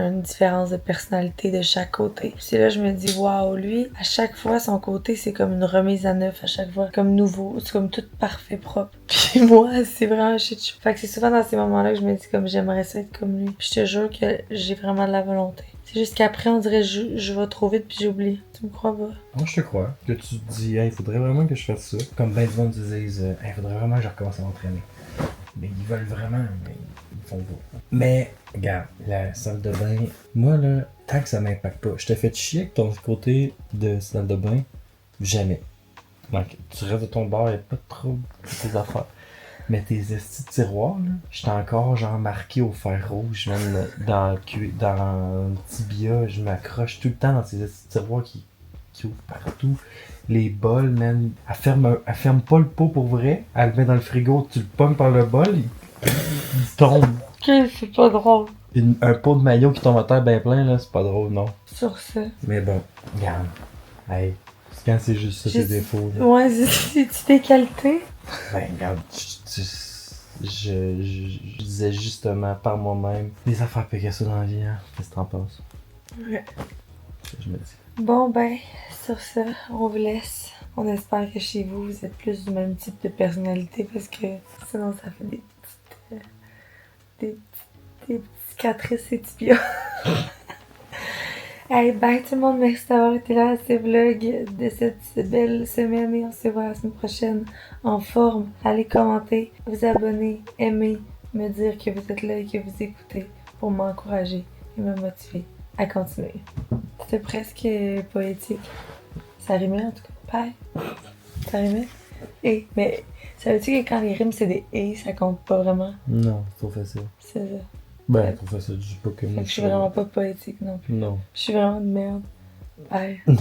une différence de personnalité de chaque côté. Puis là, je me dis, waouh, lui, à chaque fois, son côté, c'est comme une remise à neuf à chaque fois, comme nouveau, c'est comme tout parfait, propre. Puis moi, c'est vraiment shit. Fait que c'est souvent dans ces moments-là que je me dis comme j'aimerais ça être comme lui. Puis je te jure que j'ai vraiment de la volonté. C'est juste qu'après, on dirait je vais trop vite puis j'oublie. Tu me crois pas? Moi, je te crois. Que tu te dis, il faudrait vraiment que je fasse ça. Comme ben de monde disent, il faudrait vraiment que je recommence à m'entraîner. Mais ils veulent vraiment, mais ils font pas. Mais, regarde, la salle de bain, moi là, tant que ça m'impacte pas, je te fais chier avec ton côté de salle de bain, jamais. Donc, tu restes de ton bord, y'a pas trop de tes affaires. Mais tes estis de tiroirs, là, j'étais encore genre marqué au fer rouge, même dans le tibia, je m'accroche tout le temps dans ces estis de tiroirs qui ouvrent partout. Les bols, même, elle ferme pas le pot pour vrai, elle le met dans le frigo, tu le pognes par le bol, il tombe. C'est pas drôle. Un pot de maillot qui tombe à terre bien plein, là, c'est pas drôle, non. Sur ça. Mais bon, regarde, hey, quand c'est juste ça tes défauts, là. Ouais, c'est-tu tes qualités? Ben, regarde, je disais justement par moi-même des affaires pires que ça dans la vie, hein. Qu'est-ce que t'en penses? Ouais. Je me dis. Bon, ben, sur ça, on vous laisse. On espère que chez vous, vous êtes plus du même type de personnalité parce que sinon, ça fait des petites cicatrices et tibias. Hey, bye tout le monde, merci d'avoir été là à ce vlog de cette belle semaine et on se voit la semaine prochaine en forme. Allez commenter, vous abonner, aimer, me dire que vous êtes là et que vous écoutez pour m'encourager et me motiver à continuer. C'était presque poétique. Ça rimait en tout cas. Bye. Ça rimait? Et, mais savais-tu que quand les rimes c'est des et, ça compte pas vraiment? Non, c'est trop facile. C'est ça. Ben, trop facile, je dis pas que moi. Je suis vraiment pas poétique non plus. Non. Je suis vraiment de merde. Bye. Non.